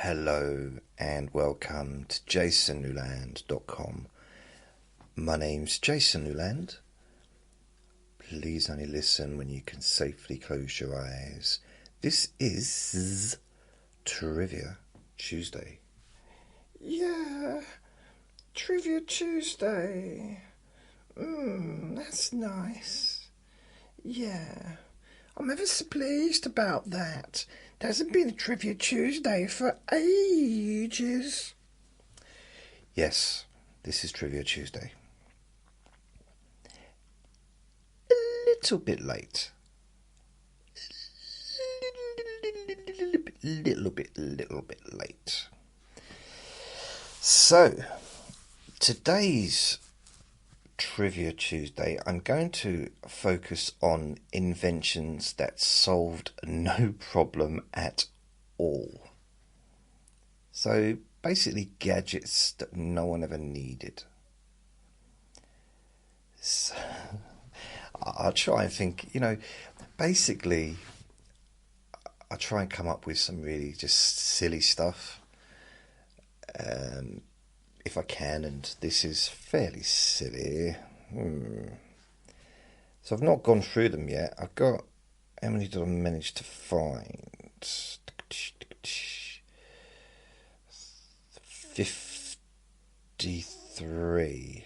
Hello and welcome to jasonnewland.com. My name's Jason Newland. Please only listen when you can safely close your eyes. This is Trivia Tuesday. Yeah, Trivia Tuesday. That's nice. Yeah, I'm ever so pleased about that. There hasn't been a Trivia Tuesday for ages. Yes, this is Trivia Tuesday. A little bit late. Little bit late. So, today's Trivia Tuesday, I'm going to focus on inventions that solved no problem at all. So, basically gadgets that no one ever needed. So, I'll try and think, basically I try and come up with some really just silly stuff, if I can, and this is fairly silly. So I've not gone through them yet. I've got, how many did I manage to find? 53.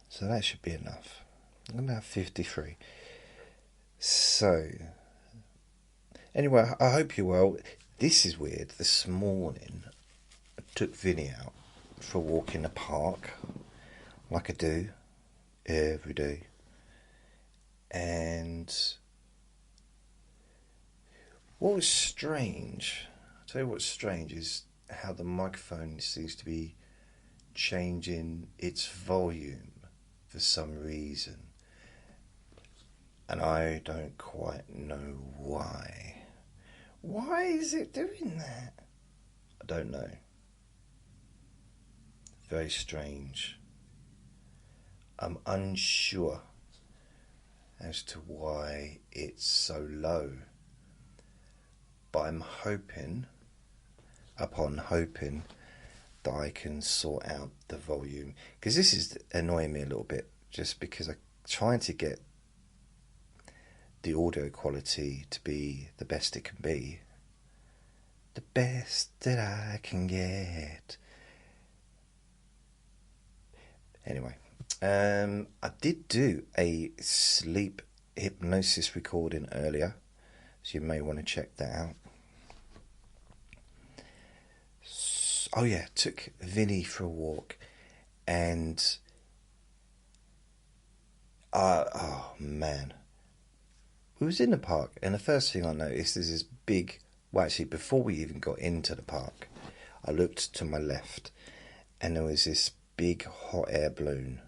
So that should be enough. I'm going to have 53. So, anyway, I hope you're well. This is weird. This morning, I took Vinny out for a walk in the park, like I do every day. And what was strange, I'll tell you what's strange, is how the microphone seems to be changing its volume for some reason, and I don't quite know why. Why is it doing that? I don't know. Very strange. I'm unsure as to why it's so low, but I'm hoping that I can sort out the volume, because this is annoying me a little bit, just because I'm trying to get the audio quality to be the best it can be. The best that I can get. Anyway, I did do a sleep hypnosis recording earlier, so you may want to check that out. Oh yeah, took Vinny for a walk, and oh man, we was in the park, and the first thing I noticed is this big, well actually before we even got into the park, I looked to my left, and there was this big hot air balloon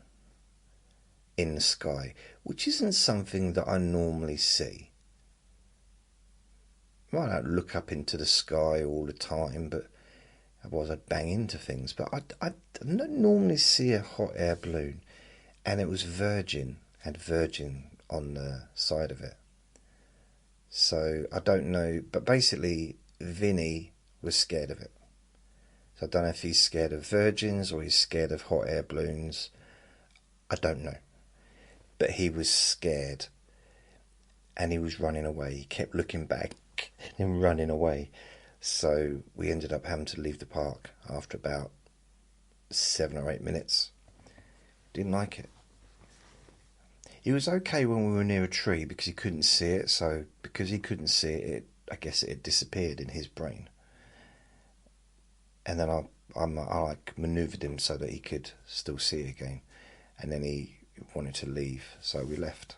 in the sky, which isn't something that I normally see. Well, I don't look up into the sky all the time, but otherwise I'd bang into things. But I don't normally see a hot air balloon, and it was Virgin, had Virgin on the side of it. So I don't know, but basically Vinny was scared of it. So I don't know if he's scared of Virgins or he's scared of hot air balloons. I don't know. But he was scared, and he was running away. He kept looking back and running away. So we ended up having to leave the park after about 7 or 8 minutes. Didn't like it. He was okay when we were near a tree because he couldn't see it. So because he couldn't see it, I guess it had disappeared in his brain. And then I like manoeuvred him so that he could still see it again. And then he wanted to leave, so we left.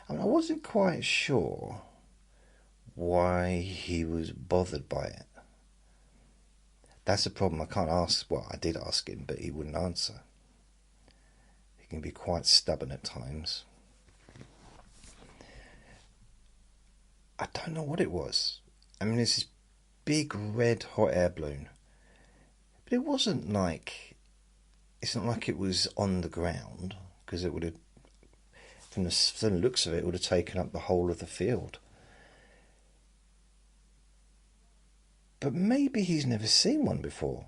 I mean, I wasn't quite sure why he was bothered by it. That's the problem. I can't ask. Well, I did ask him, but he wouldn't answer. He can be quite stubborn at times. I don't know what it was. I mean, it's this big red hot air balloon, but it wasn't like, it's not like it was on the ground, because it would have from the looks of it, would have taken up the whole of the field. But maybe he's never seen one before.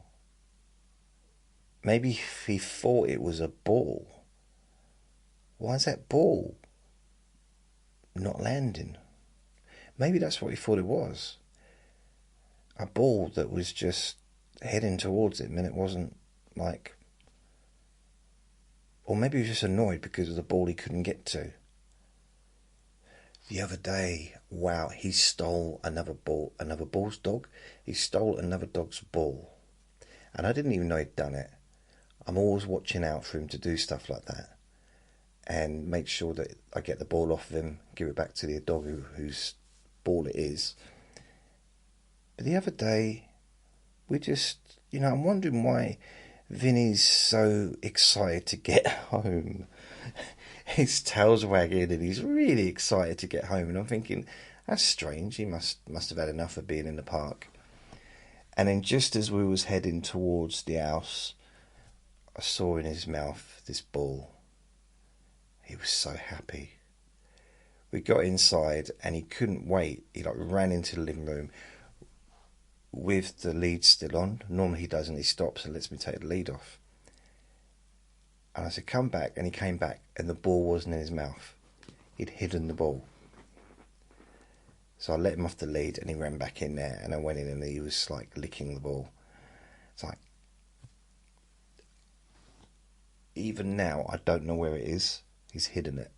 Maybe he thought it was a ball. Why is that ball not landing? Maybe that's what he thought it was. A ball that was just heading towards him, and it wasn't like... Or maybe he was just annoyed because of the ball he couldn't get to. The other day, wow, he stole another ball's dog. He stole another dog's ball. And I didn't even know he'd done it. I'm always watching out for him to do stuff like that. And make sure that I get the ball off of him, give it back to the dog whose ball it is. But the other day, we just, I'm wondering why Vinny's so excited to get home. His tail's wagging and he's really excited to get home. And I'm thinking, that's strange. He must have had enough of being in the park. And then just as we was heading towards the house, I saw in his mouth this ball. He was so happy. We got inside and he couldn't wait. He ran into the living room with the lead still on. Normally he doesn't. He stops and lets me take the lead off. And I said, come back. And he came back and the ball wasn't in his mouth. He'd hidden the ball. So I let him off the lead and he ran back in there, and I went in and he was licking the ball. It's like, even now I don't know where it is. He's hidden it.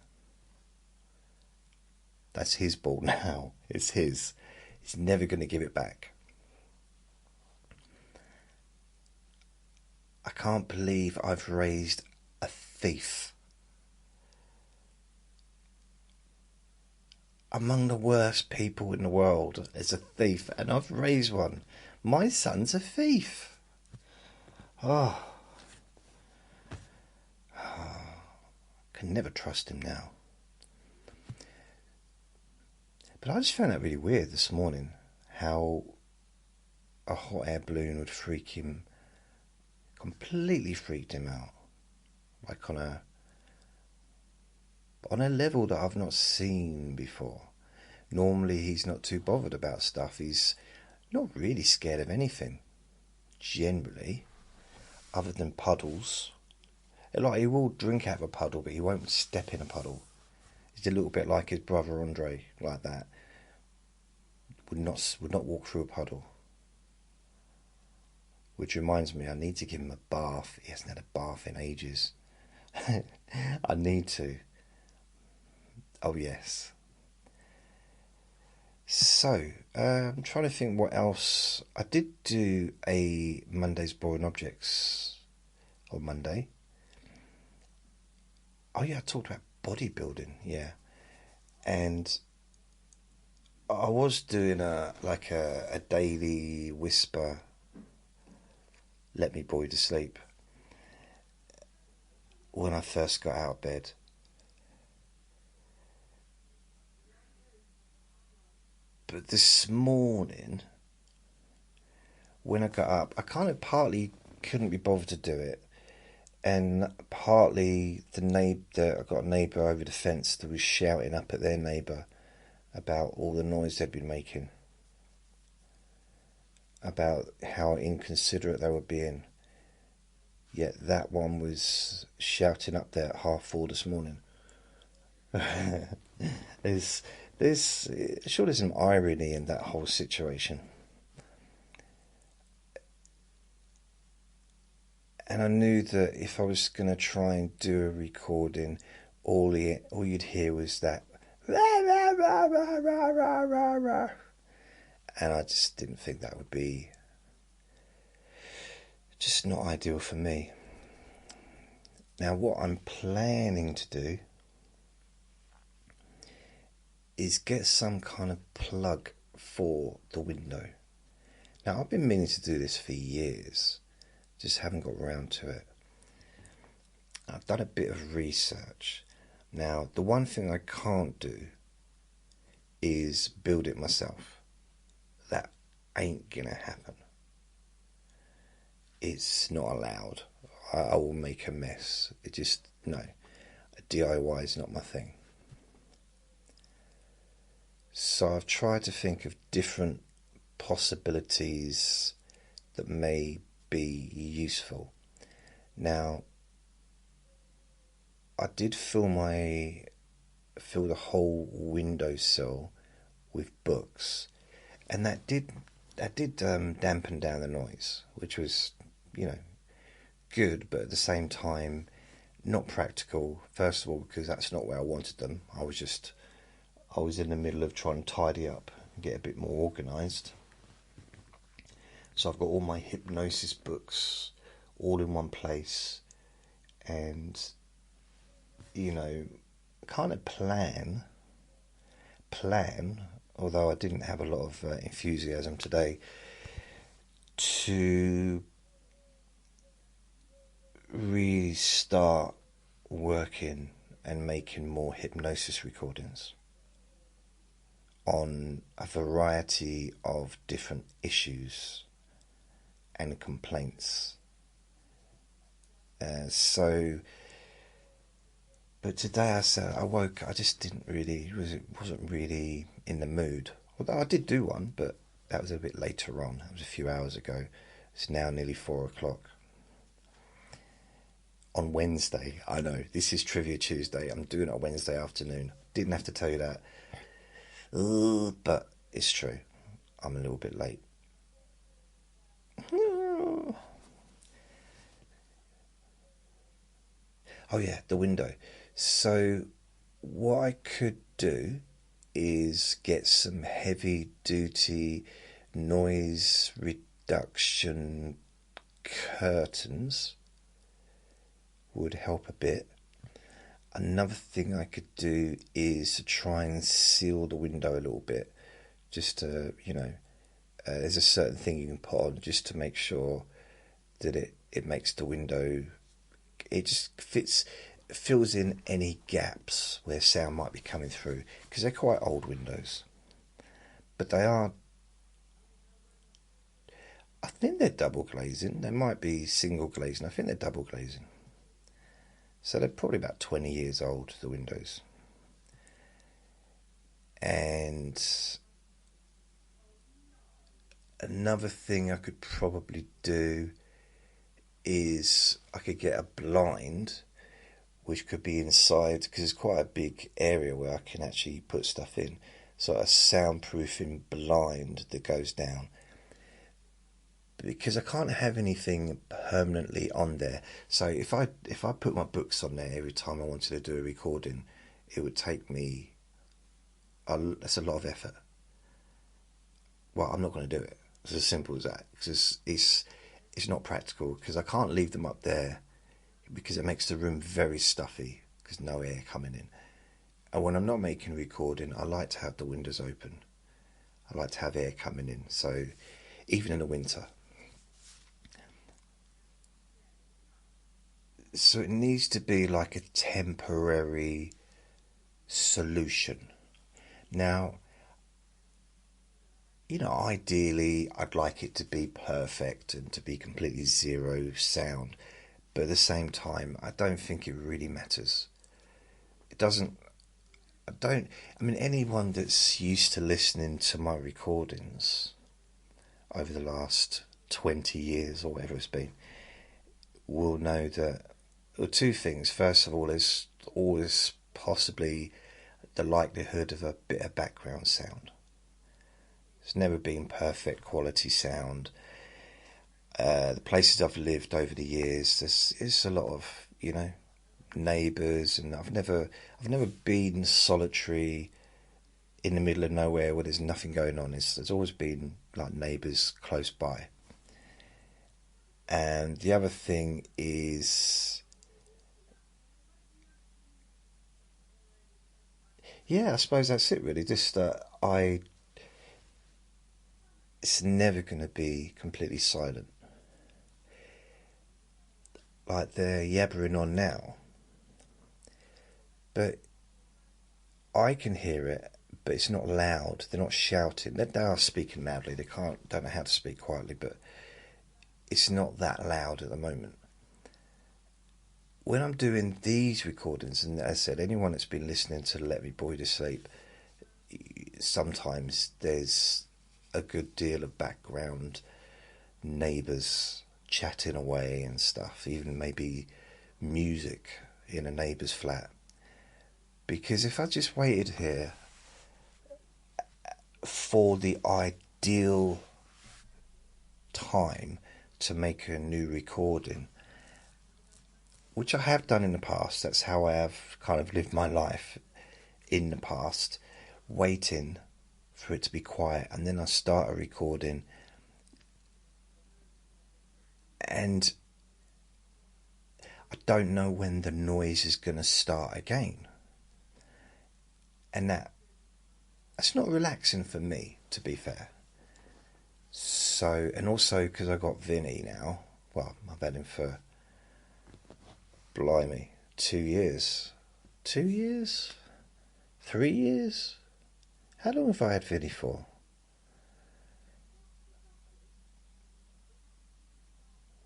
That's his ball now. It's his. He's never going to give it back. I can't believe I've raised a thief. Among the worst people in the world is a thief, and I've raised one. My son's a thief. Oh. Can never trust him now. But I just found that really weird this morning, how a hot air balloon would completely freaked him out. Like on a level that I've not seen before. Normally he's not too bothered about stuff. He's not really scared of anything, generally, other than puddles. He will drink out of a puddle, but he won't step in a puddle. He's a little bit like his brother Andre, like that. Would not walk through a puddle. Which reminds me, I need to give him a bath. He hasn't had a bath in ages. I need to. Oh yes. So, I'm trying to think what else. I did do a Monday's Boring Objects on Monday. Oh yeah, I talked about bodybuilding, yeah. And I was doing a daily whisper, let me bore you to sleep, when I first got out of bed. But this morning, when I got up, I kind of partly couldn't be bothered to do it, and partly I got a neighbour over the fence that was shouting up at their neighbour about all the noise they'd been making, about how inconsiderate they were being. Yet that one was shouting up there at 4:30 this morning. Sure, there's some irony in that whole situation. And I knew that if I was going to try and do a recording, all you'd hear was that rah, rah, rah, rah, rah, rah, rah, rah. And I just didn't think that would be just not ideal for me. Now what I'm planning to do is get some kind of plug for the window. Now I've been meaning to do this for years, just haven't got around to it. I've done a bit of research. Now the one thing I can't do is build it myself. That ain't gonna happen. It's not allowed. I will make a mess. No. DIY is not my thing. So I've tried to think of different possibilities that may be useful. Now, I did fill the whole windowsill with books, and that did dampen down the noise, which was, you know, good, but at the same time not practical. First of all, because that's not where I wanted them. I was in the middle of trying to tidy up and get a bit more organised. So I've got all my hypnosis books all in one place, and, you know, kind of plan, although I didn't have a lot of enthusiasm today, to really start working and making more hypnosis recordings on a variety of different issues and complaints. But today I just wasn't really in the mood. Although I did do one, but that was a bit later on. It was a few hours ago. It's now nearly 4 o'clock. On Wednesday, I know, this is Trivia Tuesday. I'm doing it on Wednesday afternoon. Didn't have to tell you that. But it's true. I'm a little bit late. Oh yeah, the window. So what I could do is get some heavy duty noise reduction curtains. Would help a bit. Another thing I could do is to try and seal the window a little bit, just to, there's a certain thing you can put on just to make sure that it makes the window, it just fills in any gaps where sound might be coming through, because they're quite old windows. But I think they're double glazing. They might be single glazing. I think they're double glazing. So they're probably about 20 years old, the windows. And another thing I could probably do is I could get a blind, which could be inside, because it's quite a big area where I can actually put stuff in. So a soundproofing blind that goes down. Because I can't have anything permanently on there. So if I put my books on there every time I wanted to do a recording, it would take me, that's a lot of effort. Well, I'm not going to do it. It's as simple as that. Because it's not practical, because I can't leave them up there, because it makes the room very stuffy, because no air coming in. And when I'm not making a recording, I like to have the windows open. I like to have air coming in. So even in the winter. So it needs to be like a temporary solution. Now, ideally I'd like it to be perfect and to be completely zero sound. But at the same time, I don't think it really matters. It doesn't. Anyone that's used to listening to my recordings over the last 20 years or whatever it's been will know that, well, two things. First of all, there's always possibly the likelihood of a bit of background sound. It's never been perfect quality sound. The places I've lived over the years, there's a lot of, neighbours, and I've never been solitary in the middle of nowhere where there's nothing going on. There's always been like neighbours close by. And the other thing is, yeah, I suppose that's it really. Just it's never going to be completely silent. Like they're yabbering on now, but I can hear it, but it's not loud. They're not shouting. They are speaking loudly. They don't know how to speak quietly, but it's not that loud at the moment. when I'm doing these recordings, and as I said, anyone that's been listening to Let Me Bore You to Sleep, sometimes there's a good deal of background neighbours chatting away and stuff, even maybe music in a neighbour's flat. Because if I just waited here for the ideal time to make a new recording, which I have done in the past, that's how I have kind of lived my life in the past, waiting for it to be quiet, and then I start a recording, and I don't know when the noise is going to start again. And that's not relaxing for me, to be fair. So, and also because I got Vinny now, well, I've had him for, blimey, 2 years. 2 years? 3 years? How long have I had Vinny for?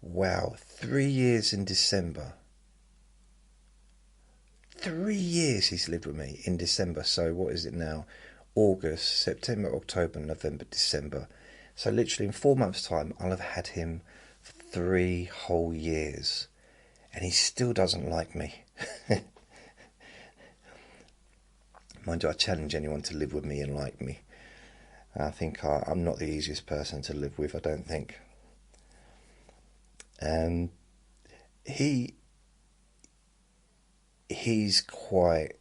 Wow, 3 years in December. 3 years he's lived with me in December. So what is it now? August, September, October, November, December. So literally in 4 months' time, I'll have had him for 3 whole years. And he still doesn't like me. Mind you, I challenge anyone to live with me and like me. I think I'm not the easiest person to live with, I don't think. He's quite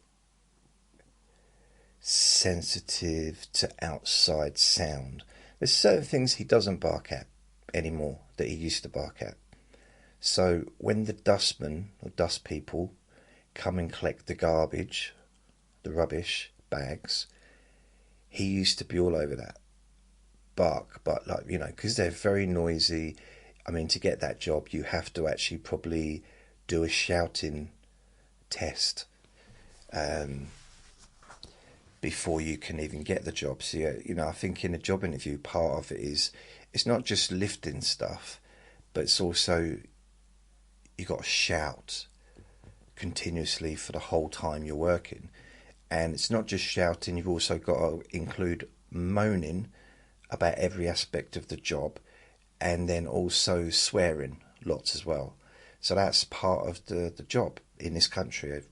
sensitive to outside sound. There's certain things he doesn't bark at anymore that he used to bark at. So when the dustmen or dust people come and collect the garbage, the rubbish bags, he used to be all over that. Bark, but like, you know, because they're very noisy. I mean, to get that job, you have to actually probably do a shouting test before you can even get the job. So, you know, I think in a job interview, part of it is, it's not just lifting stuff, but it's also, you got to shout continuously for the whole time you're working. And it's not just shouting, you've also got to include moaning about every aspect of the job, and then also swearing lots as well. So that's part of the job in this country,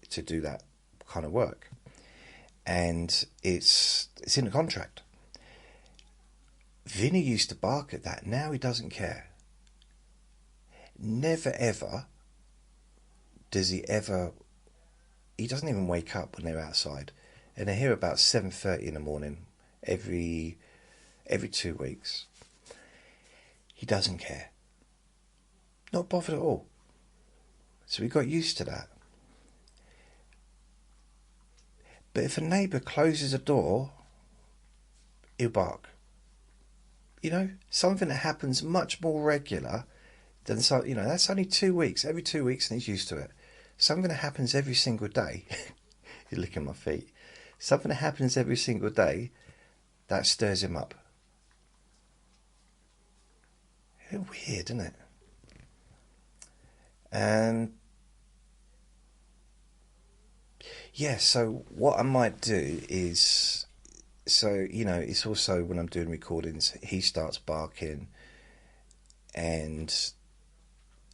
to do that kind of work. And it's in the contract. Vinny used to bark at that. Now he doesn't care. Never ever does he ever... He doesn't even wake up when they're outside. And they're here about 7:30 in the morning every 2 weeks. He doesn't care. Not bothered at all. So we got used to that. But if a neighbour closes a door, he'll bark. You know, something that happens much more regular than, so, you know, that's only 2 weeks, every 2 weeks, and he's used to it. Something that happens every single day, he's licking my feet, something that happens every single day, that stirs him up. Weird, isn't it? And yeah, so what I might do is, so, you know, it's also when I'm doing recordings, he starts barking, and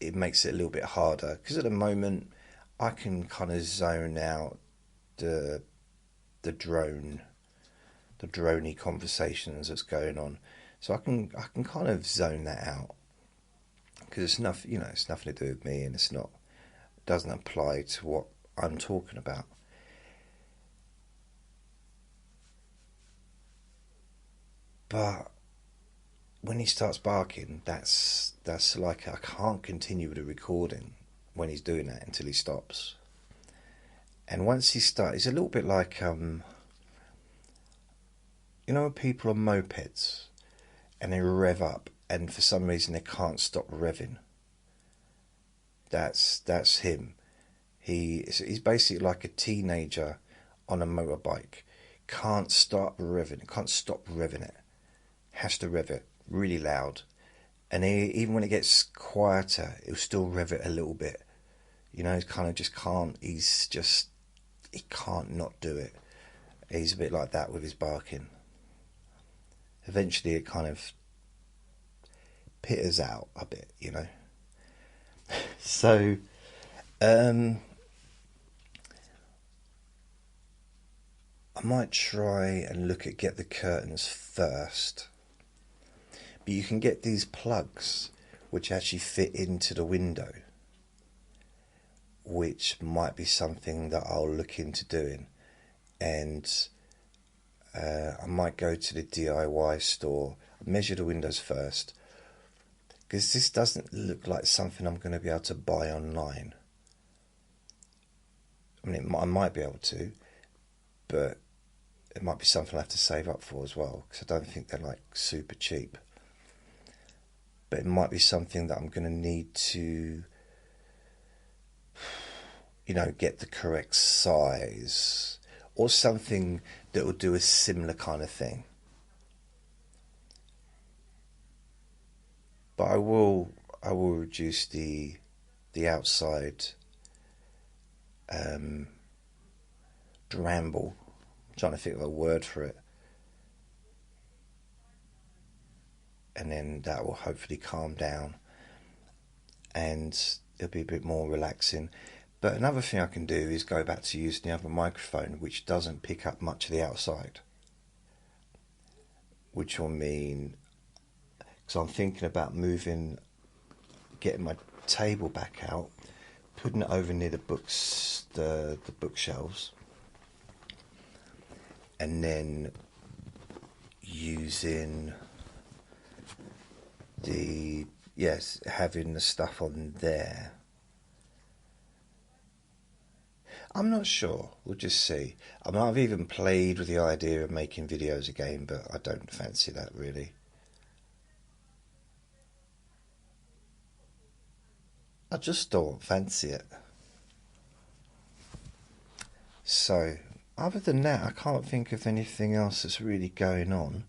it makes it a little bit harder, because at the moment I can kind of zone out the drony conversations that's going on. So I can kind of zone that out, because it's nothing, you know, it's nothing to do with me, and it doesn't apply to what I'm talking about. But when he starts barking, that's like, I can't continue with the recording when he's doing that until he stops. And once he starts, it's a little bit like, you know, people on mopeds and they rev up, and for some reason they can't stop revving. That's him. He's basically like a teenager on a motorbike. Can't stop revving it. Has to rev it really loud. And even when it gets quieter, he'll still rev it a little bit. You know, he kind of just can't. He can't not do it. He's a bit like that with his barking. Eventually, it kind of peters out a bit, you know. So, I might try and look at get the curtains first. But you can get these plugs which actually fit into the window, which might be something that I'll look into doing. And I might go to the DIY store, measure the windows first, because this doesn't look like something I'm going to be able to buy online. I mean, I might be able to, but it might be something I have to save up for as well, because I don't think they're like super cheap. But it might be something that I'm going to need to, you know, get the correct size, or something that will do a similar kind of thing. But I will reduce the outside bramble. I'm trying to think of a word for it. And then that will hopefully calm down and it'll be a bit more relaxing. But another thing I can do is go back to using the other microphone, which doesn't pick up much of the outside. Which will mean, because I'm thinking about getting my table back out, putting it over near the bookshelves, and then using having the stuff on there. I'm not sure. We'll just see. I mean, I've even played with the idea of making videos again, but I don't fancy that really. I just don't fancy it. So, other than that, I can't think of anything else that's really going on.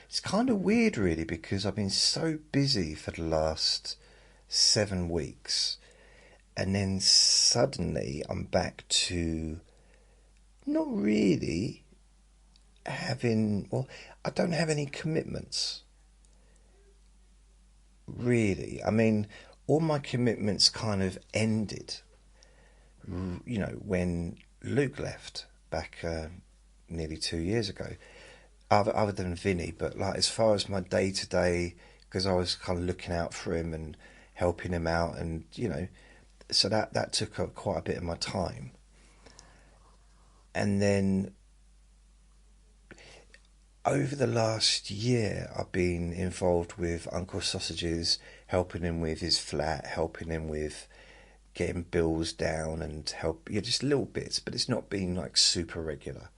It's kind of weird, really, because I've been so busy for the last 7 weeks, and then suddenly I'm back to not really having. Well, I don't have any commitments, really. I mean, all my commitments kind of ended, you know, when Luke left back nearly 2 years ago. Other than Vinny, but like as far as my day to day, because I was kind of looking out for him and helping him out, and you know, so that took up quite a bit of my time. And then over the last year, I've been involved with Uncle Sausages, helping him with his flat, helping him with getting bills down, and just little bits, but it's not been like super regular.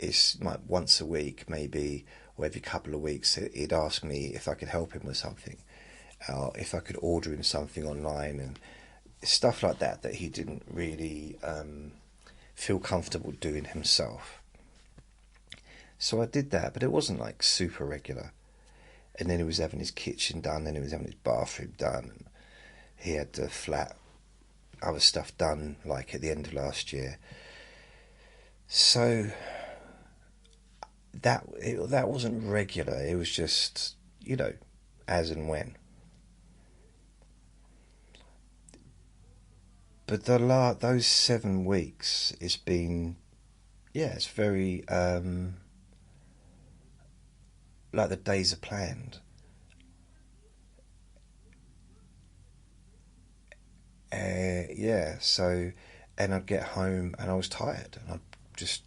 It's like once a week, maybe, or every couple of weeks, he'd ask me if I could help him with something, if I could order him something online, and stuff like that he didn't really feel comfortable doing himself. So I did that, but it wasn't like super regular. And then he was having his kitchen done, then he was having his bathroom done, and he had the flat, other stuff done, like at the end of last year. So that wasn't regular. It was just, you know, as and when. But those 7 weeks, it's been, it's very like the days are planned. So, and I'd get home and I was tired, and I just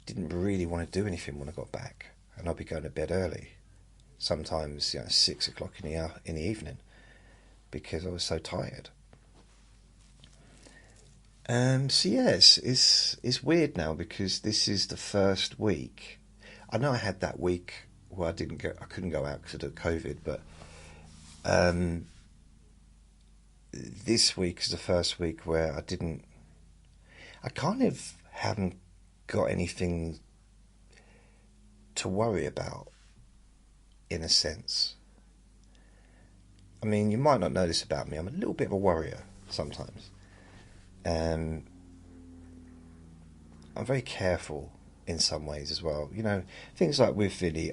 didn't really want to do anything when I got back, and I'd be going to bed early, sometimes 6 o'clock in the evening, because I was so tired. So yes, it's weird now, because this is the first week. I know I had that week where I couldn't go out because of COVID, but this week is the first week where I kind of haven't got anything to worry about, in a sense. I mean, you might not know this about me, I'm a little bit of a worrier. sometimes. I'm very careful in some ways as well. You know, things like with Vinny,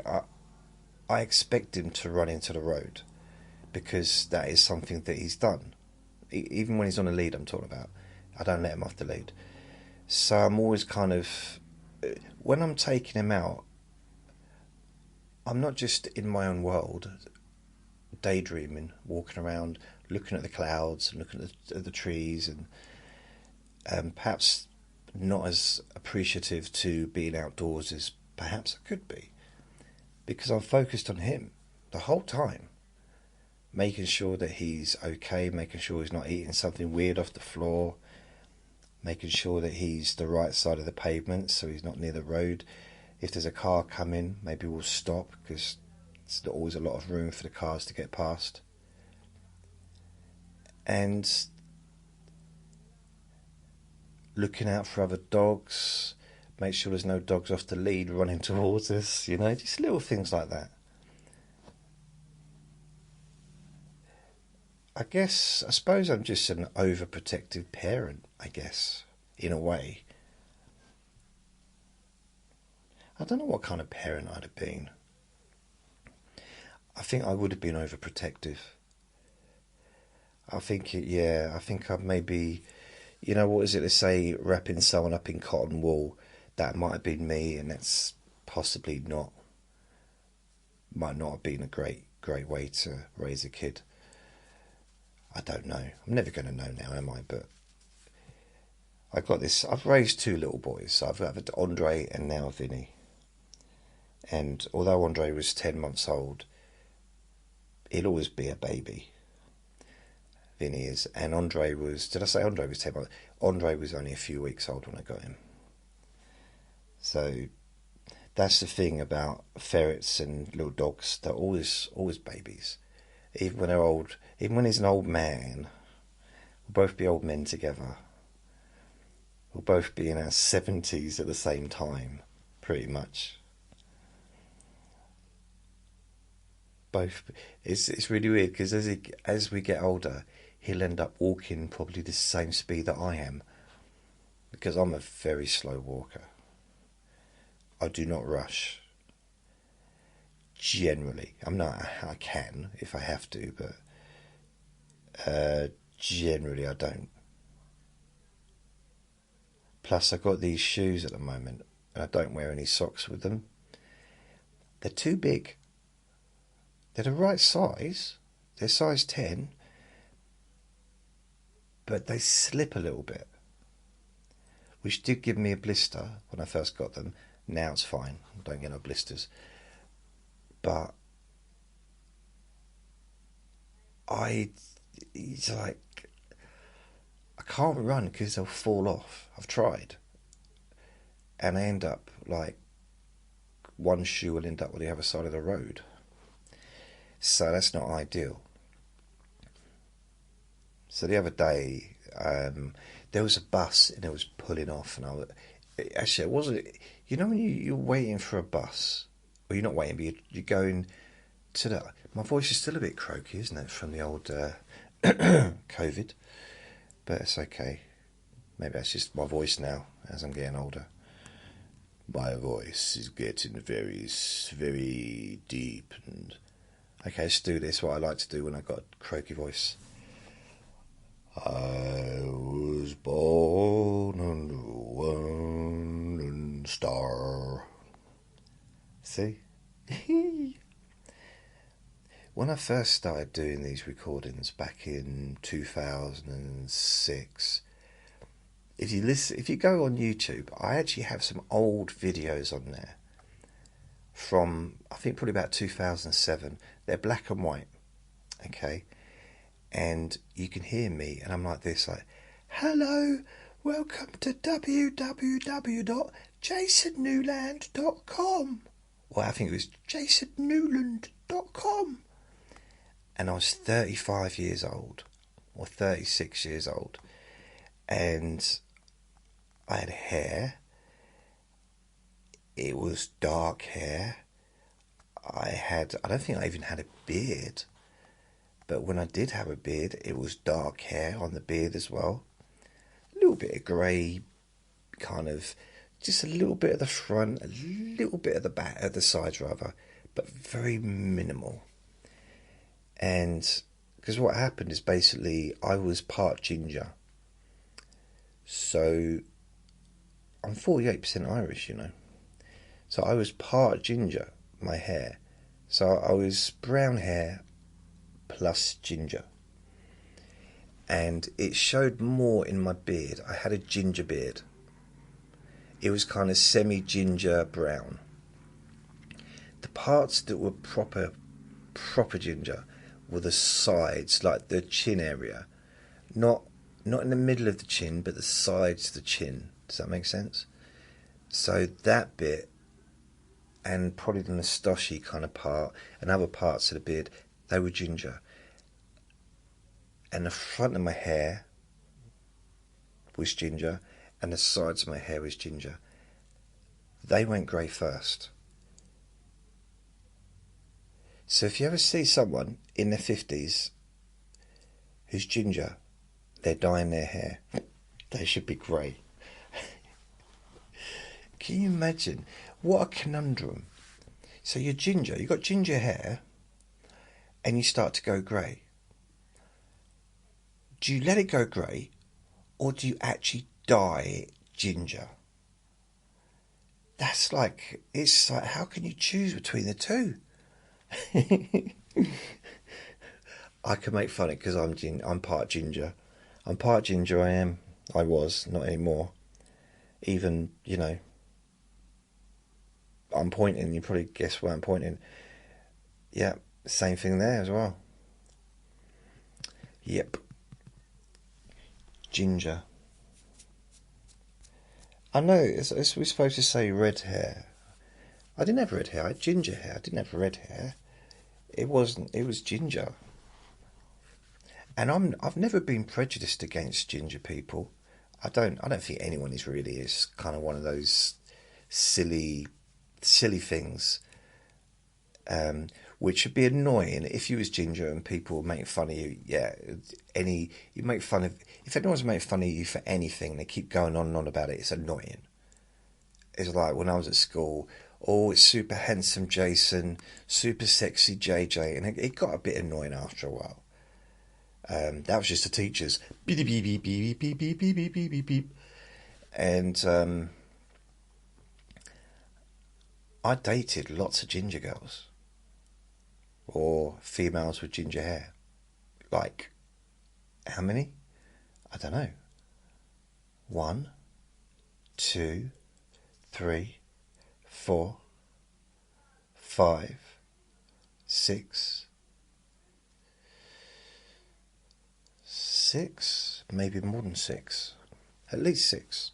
I expect him to run into the road because that is something that he's done. Even when he's on a lead, I'm talking about. I don't let him off the lead. So I'm always kind of, when I'm taking him out, I'm not just in my own world, daydreaming, walking around, looking at the clouds and looking at the trees, and perhaps not as appreciative to being outdoors as perhaps I could be, because I'm focused on him the whole time, making sure that he's okay, making sure he's not eating something weird off the floor, making sure that he's the right side of the pavement so he's not near the road. If there's a car coming, maybe we'll stop because there's not always a lot of room for the cars to get past. And looking out for other dogs, make sure there's no dogs off the lead running towards us, you know, just little things like that. I suppose I'm just an overprotective parent, I guess, in a way. I don't know what kind of parent I'd have been. I think I would have been overprotective. I think I'd maybe, you know, what is it they say, wrapping someone up in cotton wool? That might have been me, and that's possibly might not have been a great way to raise a kid. I don't know. I'm never going to know now, am I? But I've raised two little boys. I've had Andre and now Vinny. And although Andre was 10 months old, he'll always be a baby. Vinny is. And Andre was, did I say Andre was 10 months? Andre was only a few weeks old when I got him. So that's the thing about ferrets and little dogs. They're always babies. Even when they're old, even when he's an old man, we'll both be old men together. We'll both be in our 70s at the same time, pretty much. Both. It's really weird because as we get older, he'll end up walking probably the same speed that I am, because I'm a very slow walker. I do not rush. Generally, I can if I have to, but generally I don't. Plus, I've got these shoes at the moment, and I don't wear any socks with them. They're too big. They're the right size. They're size 10, but they slip a little bit, which did give me a blister when I first got them. Now it's fine. I don't get no blisters. But it's like, I can't run because they'll fall off. I've tried. And I end up like, one shoe will end up on the other side of the road. So that's not ideal. So the other day, there was a bus and it was pulling off, and it wasn't. You know when you're waiting for a bus, or you're not waiting, but you're going to the. My voice is still a bit croaky, isn't it, from the old COVID? But it's okay. Maybe that's just my voice now as I'm getting older. My voice is getting very, very deep. And okay, let's do this. What I like to do when I've got a croaky voice. I was born under one star. See? When I first started doing these recordings back in 2006, if you go on YouTube, I actually have some old videos on there from, I think, probably about 2007. They're black and white, okay? And you can hear me, and I'm like this, like, hello, welcome to www.jasonnewland.com. Well, I think it was jasonnewland.com. And I was 35 years old, or 36 years old, and I had hair. It was dark hair. I don't think I even had a beard. But when I did have a beard, it was dark hair on the beard as well. A little bit of grey, kind of, just a little bit at the front, a little bit at the back, at the sides rather, but very minimal. And because what happened is basically I was part ginger. So I'm 48% Irish, you know. So I was part ginger, my hair. So I was brown hair plus ginger. And it showed more in my beard. I had a ginger beard. It was kind of semi-ginger brown. The parts that were proper ginger were the sides, like the chin area. Not in the middle of the chin, but the sides of the chin. Does that make sense? So that bit, and probably the moustache kind of part, and other parts of the beard, they were ginger. And the front of my hair was ginger, and the sides of my hair was ginger. They went grey first. So if you ever see someone in their 50s who's ginger, they're dyeing their hair. They should be grey. Can you imagine? What a conundrum. So you're ginger, you've got ginger hair, and you start to go grey. Do you let it go grey, or do you actually dye it ginger? It's like, how can you choose between the two? I can make fun of it because I'm part ginger. I'm part ginger, I am. I was, not anymore. Even, you know, I'm pointing, you probably guess where I'm pointing. Yeah, same thing there as well. Yep. Ginger. I know, we're supposed to say red hair. I didn't have red hair, I had ginger hair. I didn't have red hair. It was ginger. And I've never been prejudiced against ginger people. I don't think anyone is really. It's kind of one of those silly things, which would be annoying if you was ginger and people make fun of you. Yeah, you make fun of, if anyone's making fun of you for anything, they keep going on and on about it. It's annoying. It's like when I was at school. Oh, it's super handsome Jason, super sexy JJ, and it got a bit annoying after a while. That was just the teachers. Beep, beep, beep, beep, beep, beep, beep, beep, beep, beep, beep. And I dated lots of ginger girls. Or females with ginger hair. Like, how many? I don't know. 1, 2, 3, 4, 5, 6, maybe more than 6. At least 6.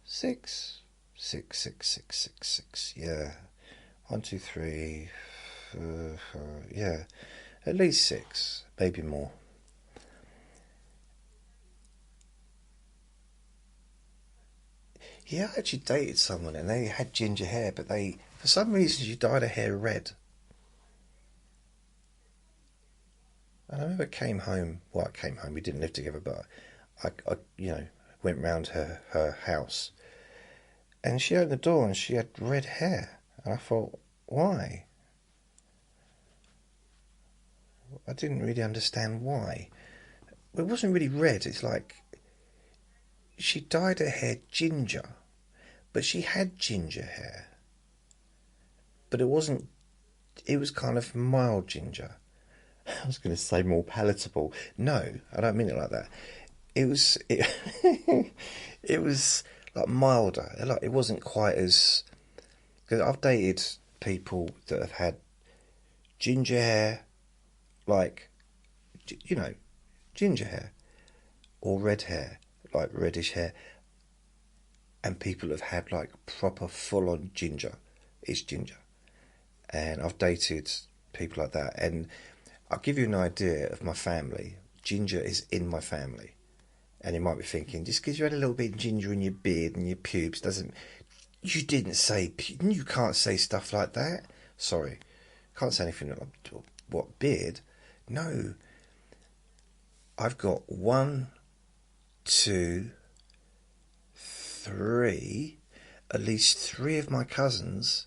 6. Yeah. 1, 2, 3, 4, yeah. At least 6, maybe more. Yeah, I actually dated someone and they had ginger hair, but for some reason, she dyed her hair red. And I remember I came home, we didn't live together, but I went round her house. And she opened the door and she had red hair. And I thought, why? I didn't really understand why. It wasn't really red, it's like she dyed her hair ginger, but she had ginger hair. But it was kind of mild ginger. I was going to say more palatable. No, I don't mean it like that. It was like milder. Like, it wasn't quite as, because I've dated people that have had ginger hair, like, ginger hair, or red hair, like reddish hair, and people have had like proper full-on ginger. It's ginger, and I've dated people like that. And I'll give you an idea of my family. Ginger is in my family. And you might be thinking, just because you had a little bit of ginger in your beard and your pubes doesn't... You can't say stuff like that. Sorry. Can't say anything What, beard? No. I've got one, two, three. At least three of my cousins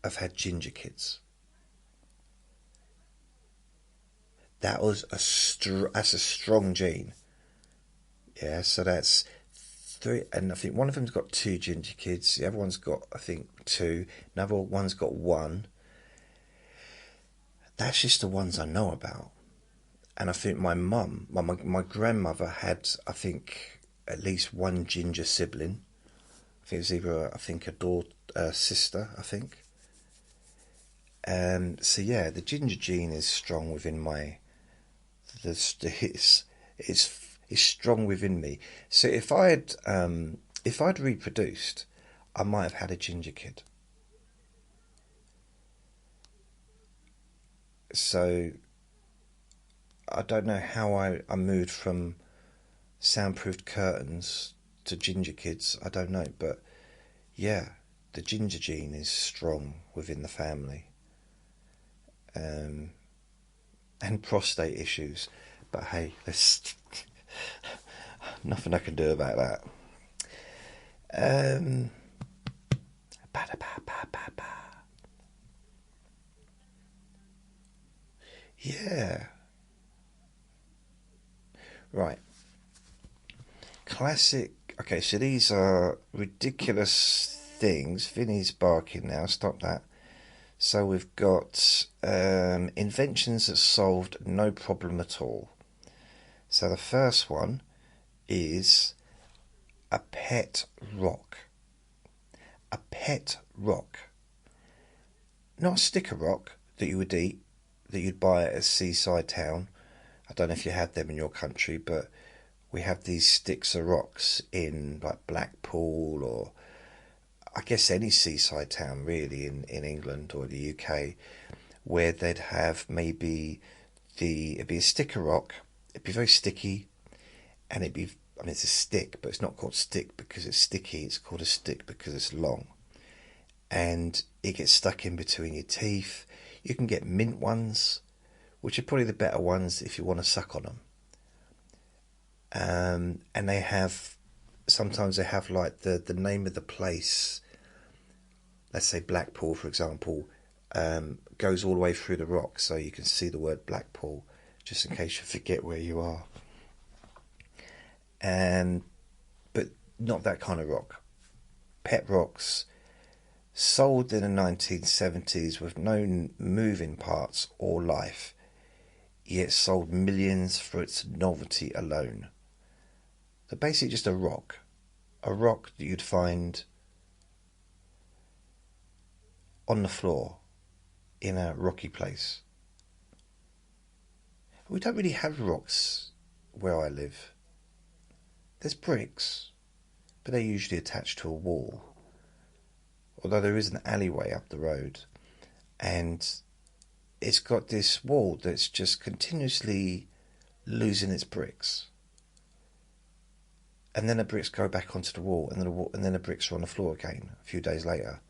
have had ginger kids. That's a strong gene. Yeah, so that's three, and I think one of them's got two ginger kids. The other one's got, I think, two. Another one's got one. That's just the ones I know about. And I think my grandmother had, I think, at least one ginger sibling. I think it was either, I think, a daughter, sister, I think. So yeah, the ginger gene is strong within my. It's strong within me. So if I'd reproduced, I might have had a ginger kid. So I don't know how I moved from soundproofed curtains to ginger kids. I don't know, but yeah, the ginger gene is strong within the family. And prostate issues. But hey, there's nothing I can do about that. Yeah. Right. Classic. Okay, so these are ridiculous things. Vinny's barking now. Stop that. So we've got inventions that solved no problem at all. So the first one is a pet rock. A pet rock. Not a sticker rock that you would eat, that you'd buy at a seaside town. I don't know if you had them in your country, but we have these sticks of rocks in like Blackpool, or I guess any seaside town really in England or the UK, where they'd have maybe it'd be a stick of rock, it'd be very sticky, and it'd be, I mean, it's a stick, but it's not called stick because it's sticky, it's called a stick because it's long. And it gets stuck in between your teeth. You can get mint ones, which are probably the better ones if you want to suck on them. And they have, sometimes they have like the name of the place, let's say Blackpool for example, goes all the way through the rock, so you can see the word Blackpool, just in case you forget where you are. But not that kind of rock. Pet rocks, sold in the 1970s with no moving parts or life, yet sold millions for its novelty alone. So basically just a rock that you'd find on the floor in a rocky place. We don't really have rocks where I live. There's bricks, but they're usually attached to a wall. Although there is an alleyway up the road, and it's got this wall that's just continuously losing its bricks. And then the bricks go back onto the wall, and then the bricks are on the floor again a few days later.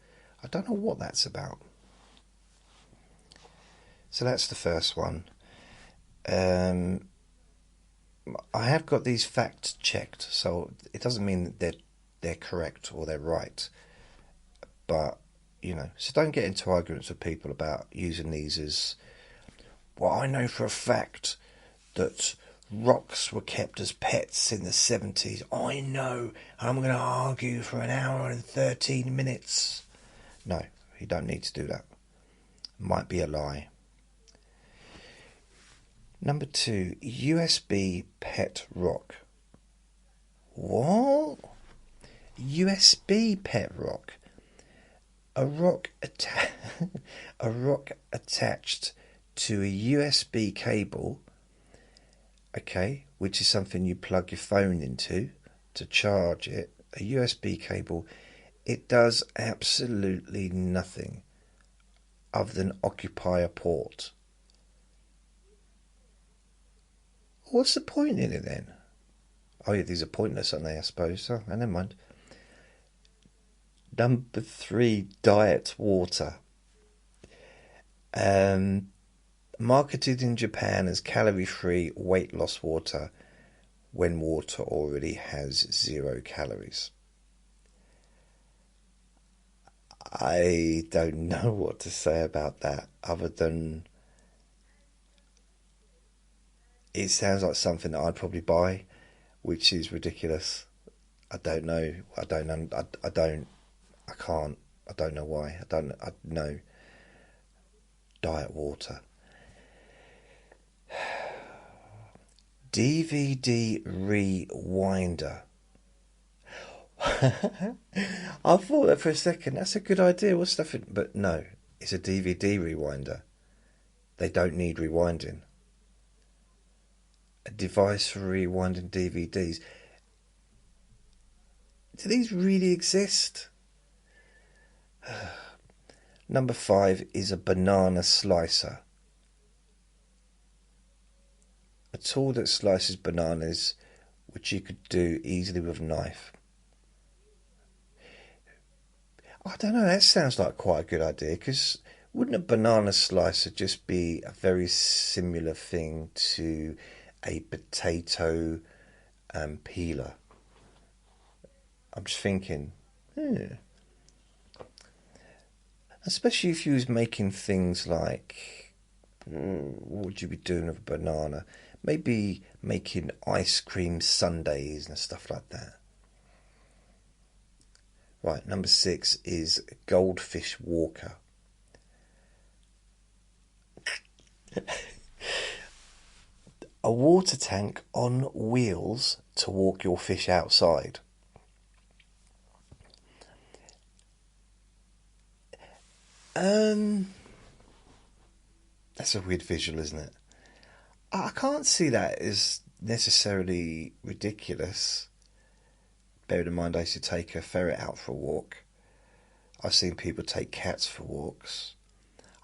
I don't know what that's about. So that's the first one. I have got these facts checked, so it doesn't mean that they're correct or they're right. But, you know, so don't get into arguments with people about using these as, well, I know for a fact that rocks were kept as pets in the 70s. I know, and I'm going to argue for an hour and 13 minutes. No, you don't need to do that. Might be a lie. Number 2, USB pet rock. What? USB pet rock? A rock attached to a USB cable, okay, which is something you plug your phone into to charge it, a USB cable. It does absolutely nothing other than occupy a port. What's the point in it then? Oh yeah, these are pointless, aren't they, I suppose? Oh, never mind. Number 3, diet water. Um, Marketed in Japan as calorie-free weight loss water when water already has 0 calories. I don't know what to say about that other than it sounds like something that I'd probably buy, which is ridiculous. I don't know. I don't. I can't. I don't know why. I don't. I know. Diet water. DVD rewinder. I thought that for a second. That's a good idea. What's stuff? But no, it's a DVD rewinder. They don't need rewinding. A device for rewinding DVDs. Do these really exist? Number 5 is a banana slicer. A tool that slices bananas, which you could do easily with a knife. I don't know, that sounds like quite a good idea, because wouldn't a banana slicer just be a very similar thing to a potato peeler? I'm just thinking, especially if you was making things like, what would you be doing with a banana? Maybe making ice cream sundaes and stuff like that. Right, number 6 is goldfish walker. A water tank on wheels to walk your fish outside. That's a weird visual, isn't it? I can't see that as necessarily ridiculous. Bearing in mind, I used to take a ferret out for a walk. I've seen people take cats for walks.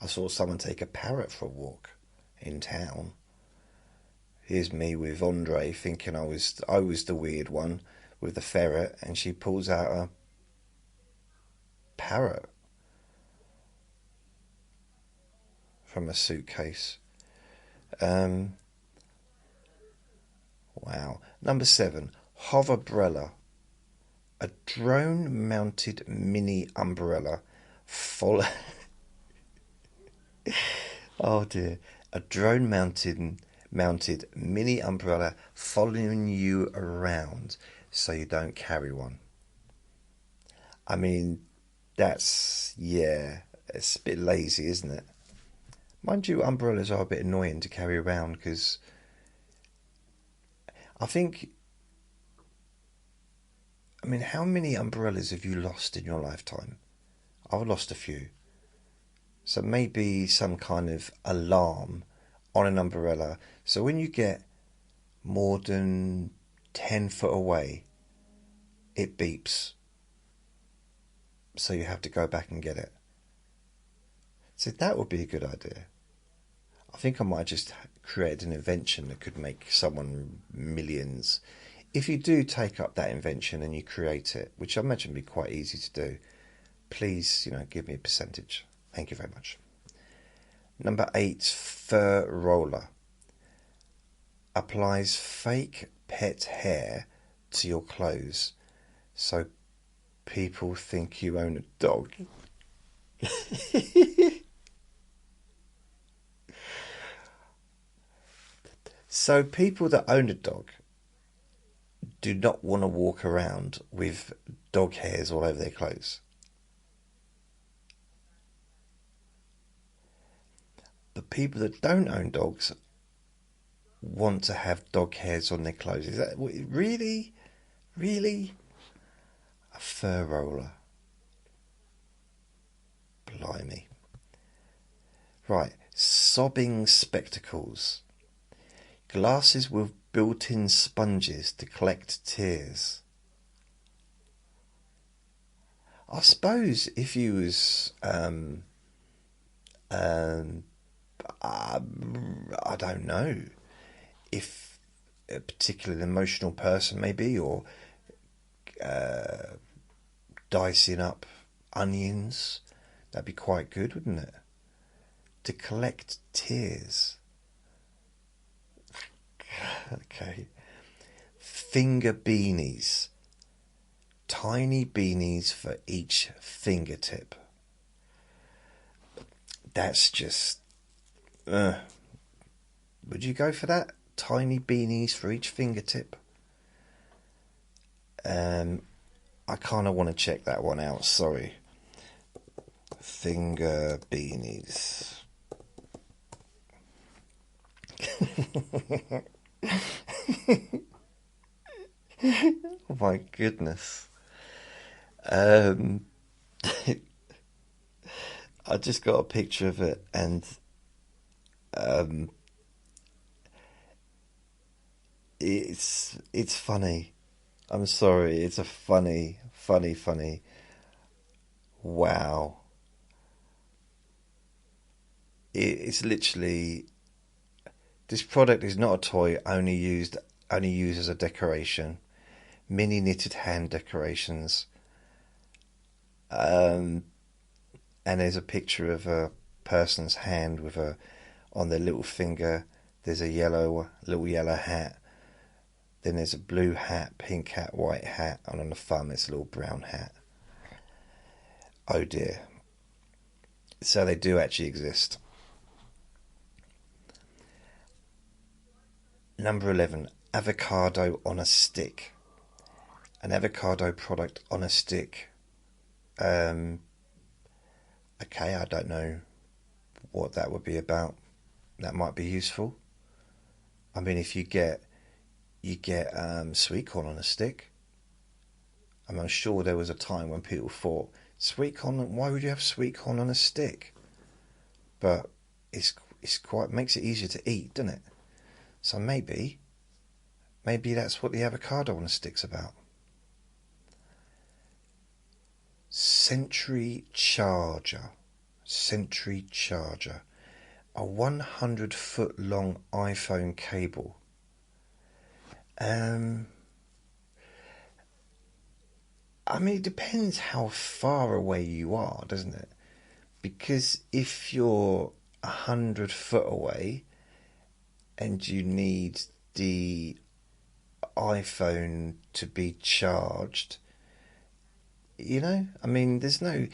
I saw someone take a parrot for a walk in town. Here's me with Andre thinking I was the weird one with the ferret, and she pulls out a parrot from a suitcase. Wow. Number 7, hoverbrella. A drone-mounted mini umbrella. Oh dear. A drone-mounted mini umbrella following you around so you don't carry one. I mean, it's a bit lazy, isn't it? Mind you, umbrellas are a bit annoying to carry around because how many umbrellas have you lost in your lifetime? I've lost a few. So maybe some kind of alarm on an umbrella. So when you get more than 10 foot away, it beeps. So you have to go back and get it. So that would be a good idea. I think I might just create an invention that could make someone millions. If you do take up that invention and you create it, which I imagine would be quite easy to do, please, give me a percentage. Thank you very much. Number 8, fur roller. Applies fake pet hair to your clothes so people think you own a dog. So people that own a dog do not want to walk around with dog hairs all over their clothes. But people that don't own dogs want to have dog hairs on their clothes. Is that really? Really? A fur roller. Blimey. Right, sobbing spectacles. Glasses with built-in sponges to collect tears. I suppose if you was I don't know, if a particularly emotional person maybe, or dicing up onions, that'd be quite good, wouldn't it? to collect tears. Okay. Finger beanies. Tiny beanies for each fingertip. That's just... would you go for that? Tiny beanies for each fingertip? I kind of want to check that one out, sorry. Finger beanies. Oh my goodness. I just got a picture of it, and it's funny. I'm sorry, it's a funny. Wow. It's literally, this product is not a toy, only used as a decoration. Mini knitted hand decorations. And there's a picture of a person's hand with on their little finger. There's a little yellow hat. Then there's a blue hat, pink hat, white hat, and on the thumb it's a little brown hat. Oh dear. So they do actually exist. Number 11, avocado on a stick. An avocado product on a stick. Okay, I don't know what that would be about. That might be useful. I mean, if you get sweet corn on a stick. I mean, I'm sure there was a time when people thought, sweet corn, why would you have sweet corn on a stick? But it's quite, makes it easier to eat, doesn't it? So maybe that's what the avocado on a stick's about. Century charger. A 100-foot long iPhone cable. I mean, it depends how far away you are, doesn't it? Because if you're 100 foot away and you need the iPhone to be charged, you know, I mean, there's no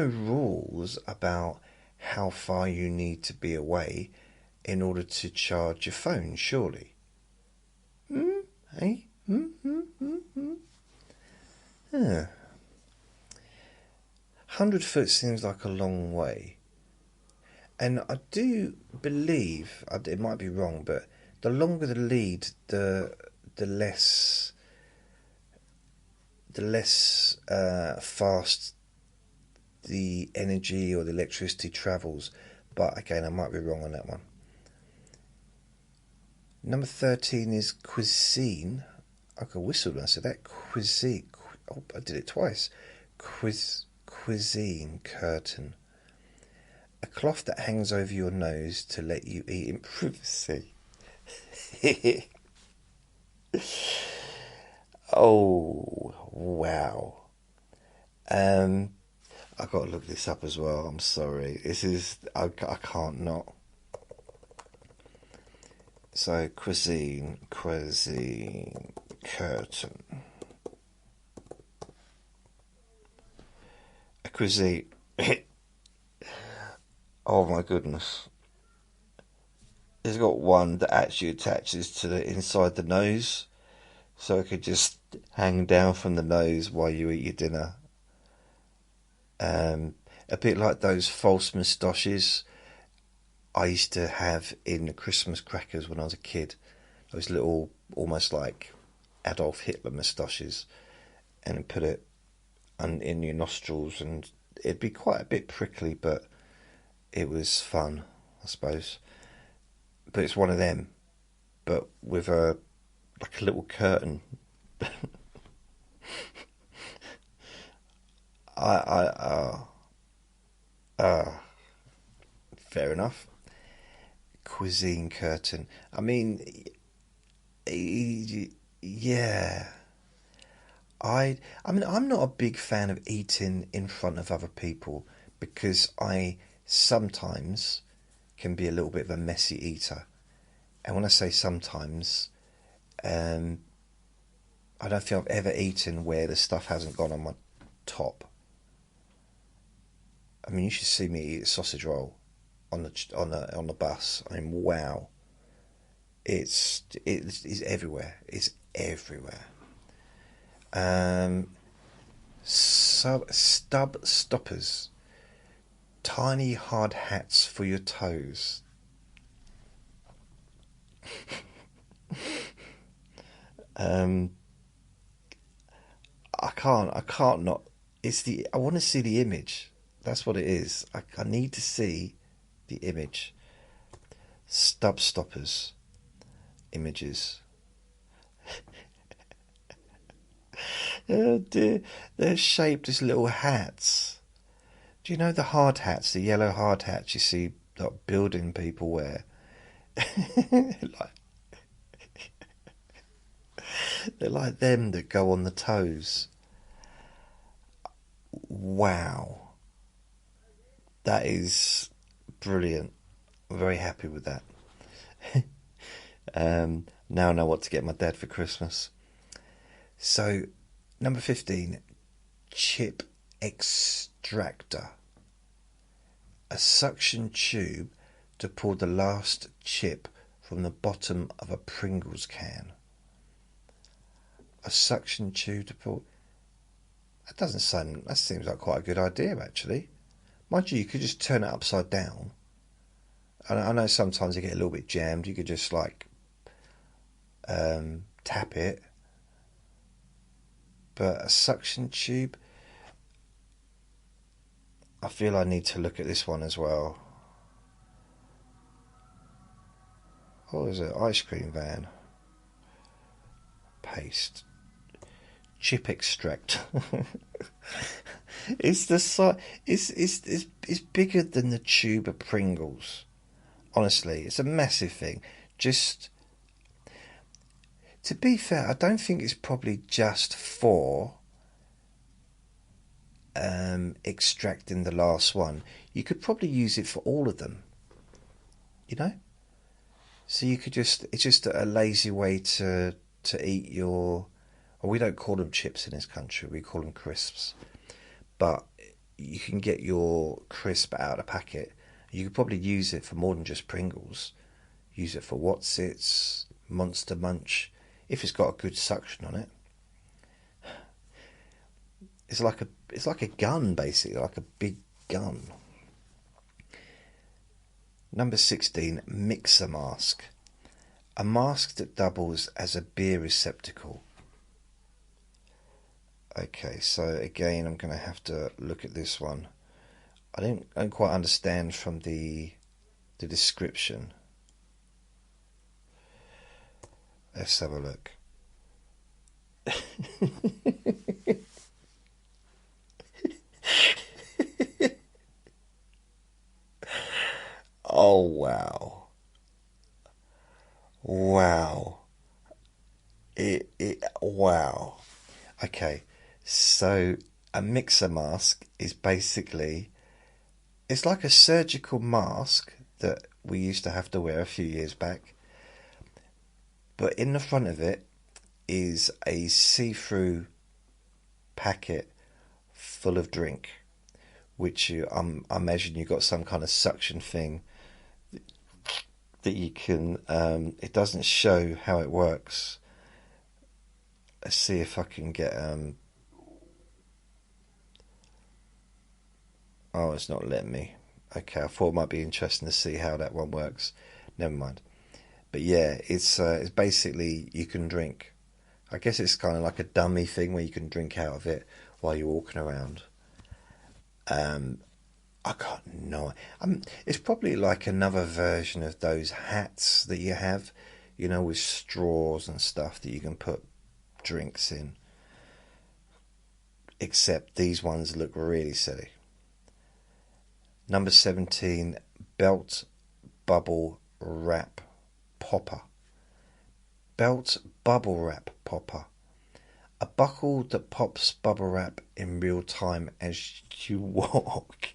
rules about how far you need to be away in order to charge your phone, surely. Hey? 100 foot seems like a long way. And I do believe, it might be wrong, but the longer the lead, the less fast the energy or the electricity travels. But again, I might be wrong on that one. Number 13 is cuisine. I could whistle when I said that. Cuisine. Oh, I did it twice. Cuisine curtain. A cloth that hangs over your nose to let you eat in privacy. Oh, wow. I've got to look this up as well. I'm sorry. This is... I can't not. So, cuisine curtain. A cuisine... Oh my goodness. It's got one that actually attaches to the inside the nose, so it could just hang down from the nose while you eat your dinner. A bit like those false moustaches I used to have in the Christmas crackers when I was a kid. Those little, almost like Adolf Hitler moustaches, and put it in your nostrils, and it'd be quite a bit prickly, but it was fun, I suppose. But it's one of them, but with a little curtain. Fair enough. Cuisine curtain. I mean, yeah. I mean, I'm not a big fan of eating in front of other people because I sometimes can be a little bit of a messy eater. And when I say sometimes, I don't think I've ever eaten where the stuff hasn't gone on my top. I mean, you should see me eat a sausage roll on the bus. I mean, wow, it's everywhere. It's everywhere. Stub stoppers, tiny hard hats for your toes. I can't not. I want to see the image. That's what it is. I need to see the image. Stub stoppers, images. Oh dear, they're shaped as little hats. Do you know the hard hats, the yellow hard hats you see like building people wear? They're like them that go on the toes. Wow. That is brilliant. I'm very happy with that. Now I know what to get my dad for Christmas. So, number 15, chip extractor. A suction tube to pull the last chip from the bottom of a Pringles can. A suction tube to pull. That seems like quite a good idea, actually. Mind you, you could just turn it upside down. I know sometimes they get a little bit jammed. You could just like tap it. But a suction tube, I feel I need to look at this one as well. What is it? Ice cream van. Paste. Chip extract. It's bigger than the tube of Pringles. Honestly, it's a massive thing. Just to be fair, I don't think it's probably just for extracting the last one. You could probably use it for all of them. You know? So you could it's just a lazy way to eat your, well, we don't call them chips in this country, we call them crisps. But you can get your crisp out of a packet. You could probably use it for more than just Pringles. Use it for Whatsits, Monster Munch, if it's got a good suction on it. It's like a gun, basically, like a big gun. Number 16, mixer mask. A mask that doubles as a beer receptacle. Okay, so again, I'm going to have to look at this one. I don't quite understand from the description. Let's have a look. Oh, wow. Wow. Wow. Okay, so a mixer mask is basically, it's like a surgical mask that we used to have to wear a few years back. But in the front of it is a see-through packet full of drink, which I imagine you got some kind of suction thing that you can. It doesn't show how it works. Let's see if I can get. Oh, it's not letting me. Okay, I thought it might be interesting to see how that one works. Never mind. But yeah, it's basically you can drink. I guess it's kind of like a dummy thing where you can drink out of it while you're walking around. I can't know. It's probably like another version of those hats that you have, you know, with straws and stuff that you can put drinks in. Except these ones look really silly. Number 17, belt bubble wrap popper. Belt bubble wrap popper. A buckle that pops bubble wrap in real time as you walk.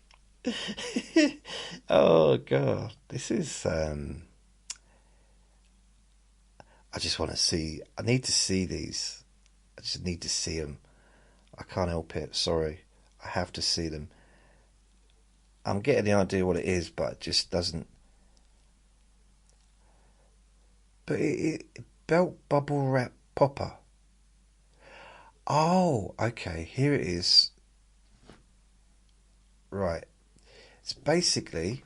Oh God, this is. I just want to see. I need to see these. I just need to see them. I can't help it. Sorry, I have to see them. I'm getting the idea what it is, but it just doesn't. But belt bubble wrap popper. Oh, okay. Here it is. Right. It's basically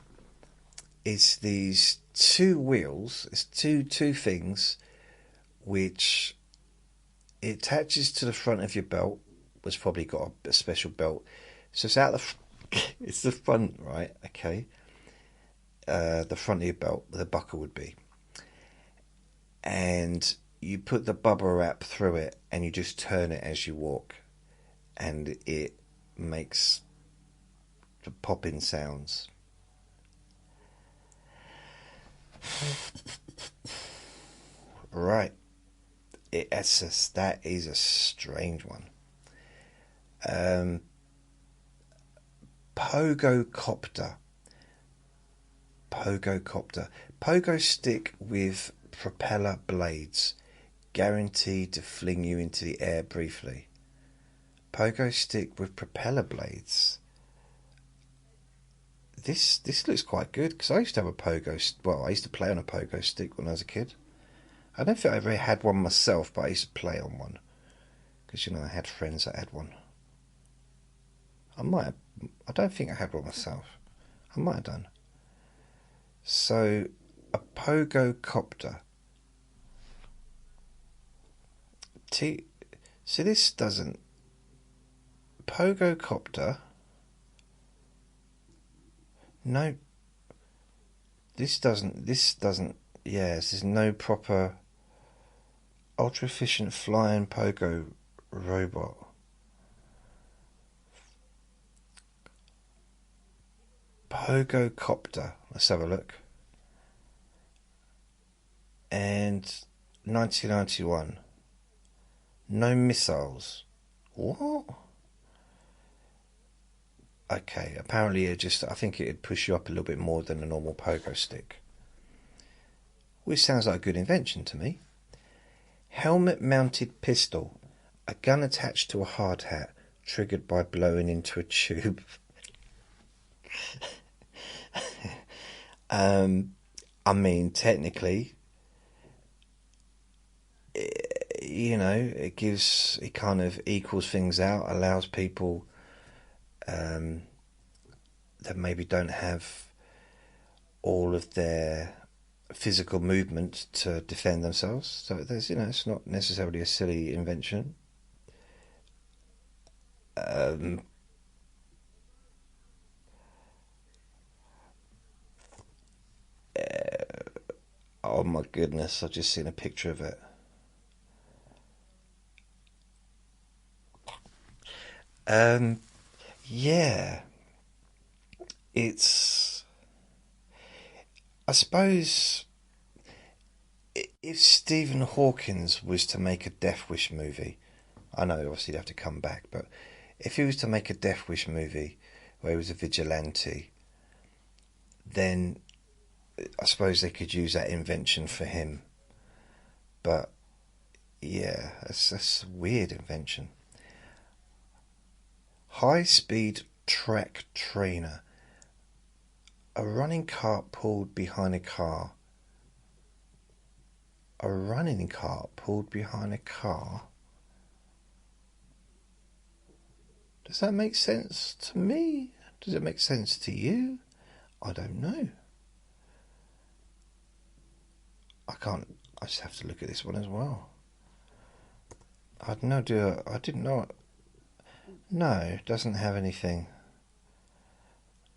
it's these two wheels. It's two things which it attaches to the front of your belt. It's probably got a special belt. So it's out the. It's the front, right? Okay. The front of your belt, where the buckle would be, and you put the bubble wrap through it, and you just turn it as you walk, and it makes the popping sounds. Right. That is a strange one. Pogo copter. Pogo copter. Pogo stick with propeller blades, guaranteed to fling you into the air briefly. Pogo stick with propeller blades. This looks quite good because I used to have a pogo. Well, I used to play on a pogo stick when I was a kid. I don't think I ever had one myself, but I used to play on one because I had friends that had one. I might have, I don't think I had one myself. I might have done. So, a pogo copter. So this doesn't. Pogo copter. No. This doesn't. Yes, there's no proper ultra efficient flying pogo robot. Pogo copter. Let's have a look. And 1991. No missiles. What? Okay, apparently I think it'd push you up a little bit more than a normal pogo stick. Which sounds like a good invention to me. Helmet mounted pistol. A gun attached to a hard hat, triggered by blowing into a tube. I mean, technically, it kind of equals things out, allows people that maybe don't have all of their physical movement to defend themselves. So it's not necessarily a silly invention. Oh my goodness, I've just seen a picture of it. Yeah, it's. I suppose if Stephen Hawkins was to make a Death Wish movie, I know obviously he'd have to come back, but if he was to make a Death Wish movie where he was a vigilante, then I suppose they could use that invention for him. But yeah, that's a weird invention. High speed track trainer. A running cart pulled behind a car. A running cart pulled behind a car? Does that make sense to me? Does it make sense to you? I don't know. I just have to look at this one as well. I didn't know. No, it doesn't have anything.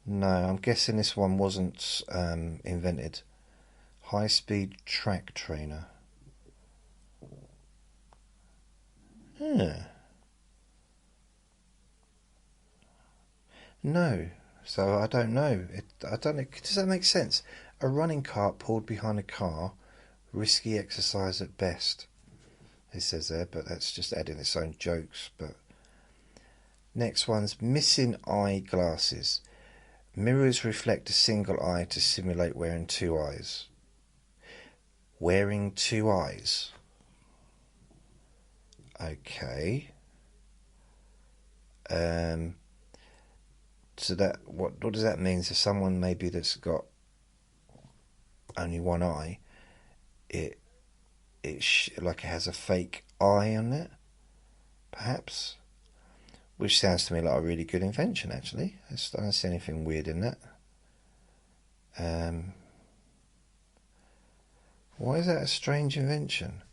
No, I'm guessing this one wasn't invented. High speed track trainer. No, so I don't know. I don't know. Does that make sense? A running cart pulled behind a car, risky exercise at best. It says there, but that's just adding its own jokes. But next one's missing eyeglasses. Mirrors reflect a single eye to simulate wearing two eyes. Wearing two eyes. Okay. So that what does that mean? So someone maybe that's got only one eye, it like it has a fake eye on it, perhaps, which sounds to me like a really good invention. Actually, I don't see anything weird in that. Why is that a strange invention?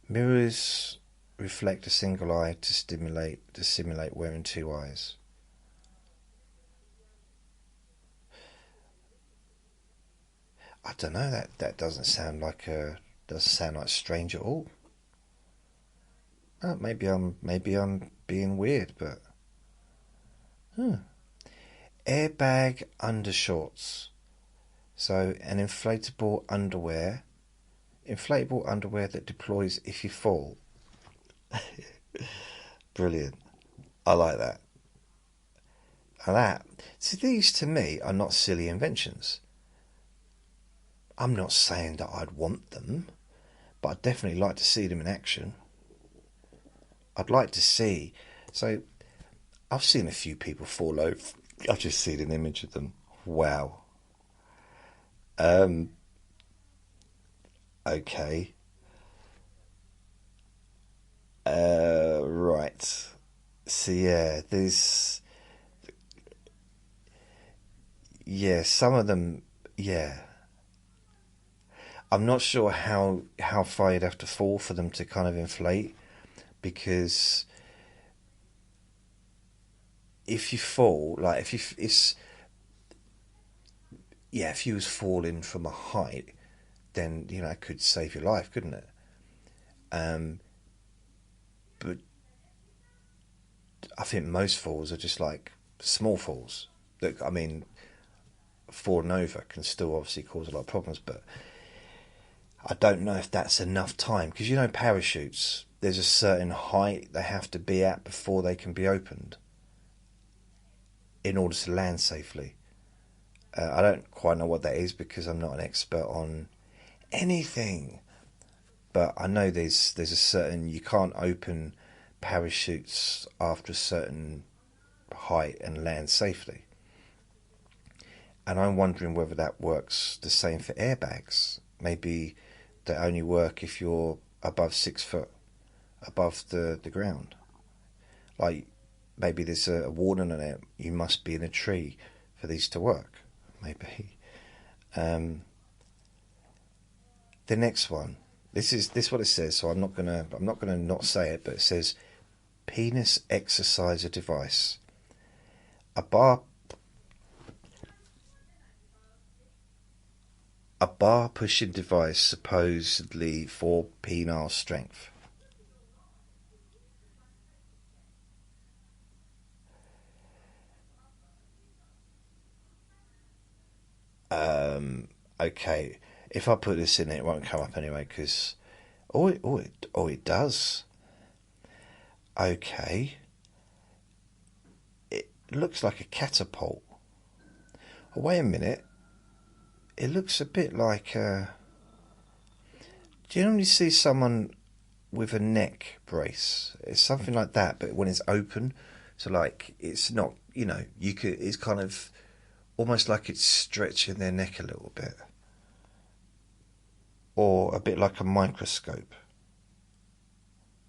Mirrors reflect a single eye to simulate wearing two eyes. I don't know. That doesn't sound like strange at all. Oh, maybe I'm being weird, but airbag undershorts. So an inflatable underwear that deploys if you fall. Brilliant. I like that. See, these to me are not silly inventions. I'm not saying that I'd want them, but I'd definitely like to see them in action. I'd like to see. So, I've seen a few people fall over. I've just seen an image of them. Wow. Okay. Right. So yeah, there's some of them. Yeah, I'm not sure how far you'd have to fall for them to kind of inflate, because if you fall, like if you was falling from a height, then it could save your life, couldn't it? But I think most falls are just like small falls. That, I mean, falling over can still obviously cause a lot of problems, but I don't know if that's enough time, because parachutes, there's a certain height they have to be at before they can be opened in order to land safely. I don't quite know what that is because I'm not an expert on anything, but I know there's a certain, you can't open parachutes after a certain height and land safely. And I'm wondering whether that works the same for airbags. Maybe they only work if you're above 6 foot above the ground. Like maybe there's a warning on it, you must be in a tree for these to work. Maybe. The next one. This is what it says, so I'm not gonna not say it, but it says penis exerciser device. A bar pushing device supposedly for penile strength. Okay, if I put this in, it won't come up anyway, because it does. Okay, it looks like a catapult. Oh, wait a minute, it looks a bit like do you normally see someone with a neck brace? It's something like that, but when it's open, so like it's not, it's kind of almost like it's stretching their neck a little bit, or a bit like a microscope.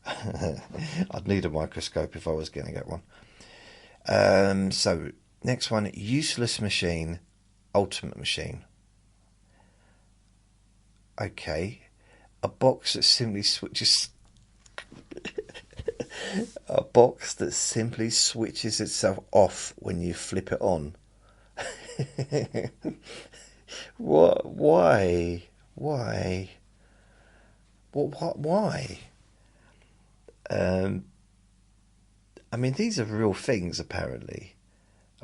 I'd need a microscope if I was going to get one. So next one, useless machine, ultimate machine. Okay, a box that simply switches. A box that simply switches itself off when you flip it on. What? Why? Why? What? Why? I mean, these are real things, apparently.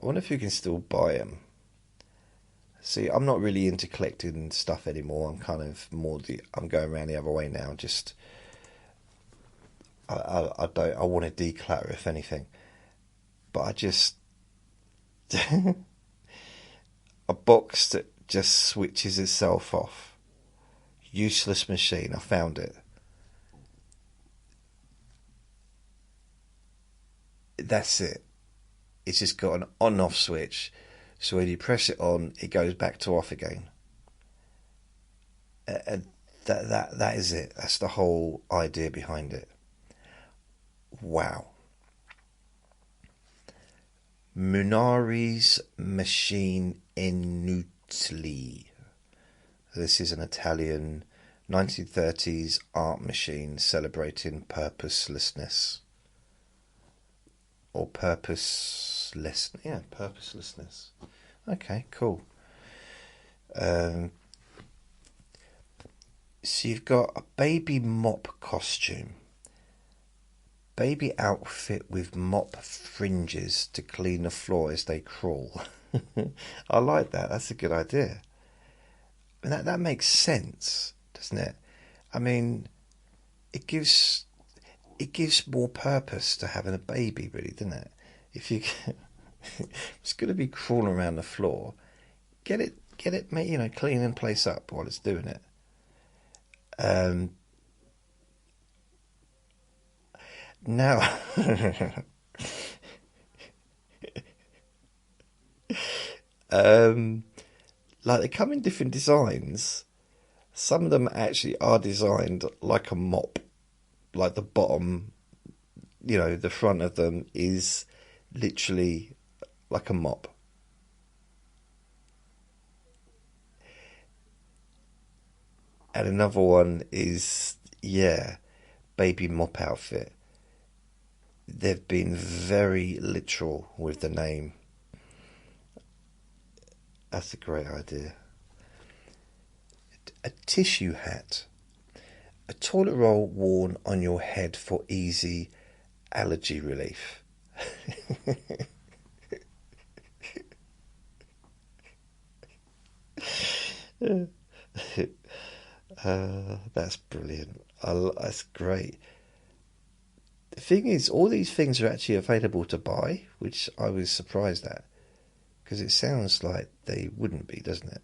I wonder if you can still buy them. See, I'm not really into collecting stuff anymore. I'm kind of I'm going around the other way now. Just, I don't, I want to declutter, if anything. But I just, A box that just switches itself off. Useless machine. I found it. That's it. It's just got an on-off switch. So when you press it on, it goes back to off again. And that is it. That's the whole idea behind it. Wow. Munari's Machine Inutili. This is an Italian 1930s art machine celebrating purposelessness. Or purposeless. Yeah, purposelessness. Okay, cool. So you've got a baby mop costume. Baby outfit with mop fringes to clean the floor as they crawl. I like that. That's a good idea. And that makes sense, doesn't it? I mean, it gives more purpose to having a baby, really, doesn't it? If you it's going to be crawling around the floor, get it, clean and place up while it's doing it. Now, like they come in different designs. Some of them actually are designed like a mop, like the bottom, the front of them is literally like a mop. And another one is, baby mop outfit. They've been very literal with the name. That's a great idea. A tissue hat. A toilet roll worn on your head for easy allergy relief. That's brilliant. That's great. The thing is, all these things are actually available to buy, which I was surprised at, because it sounds like they wouldn't be, doesn't it?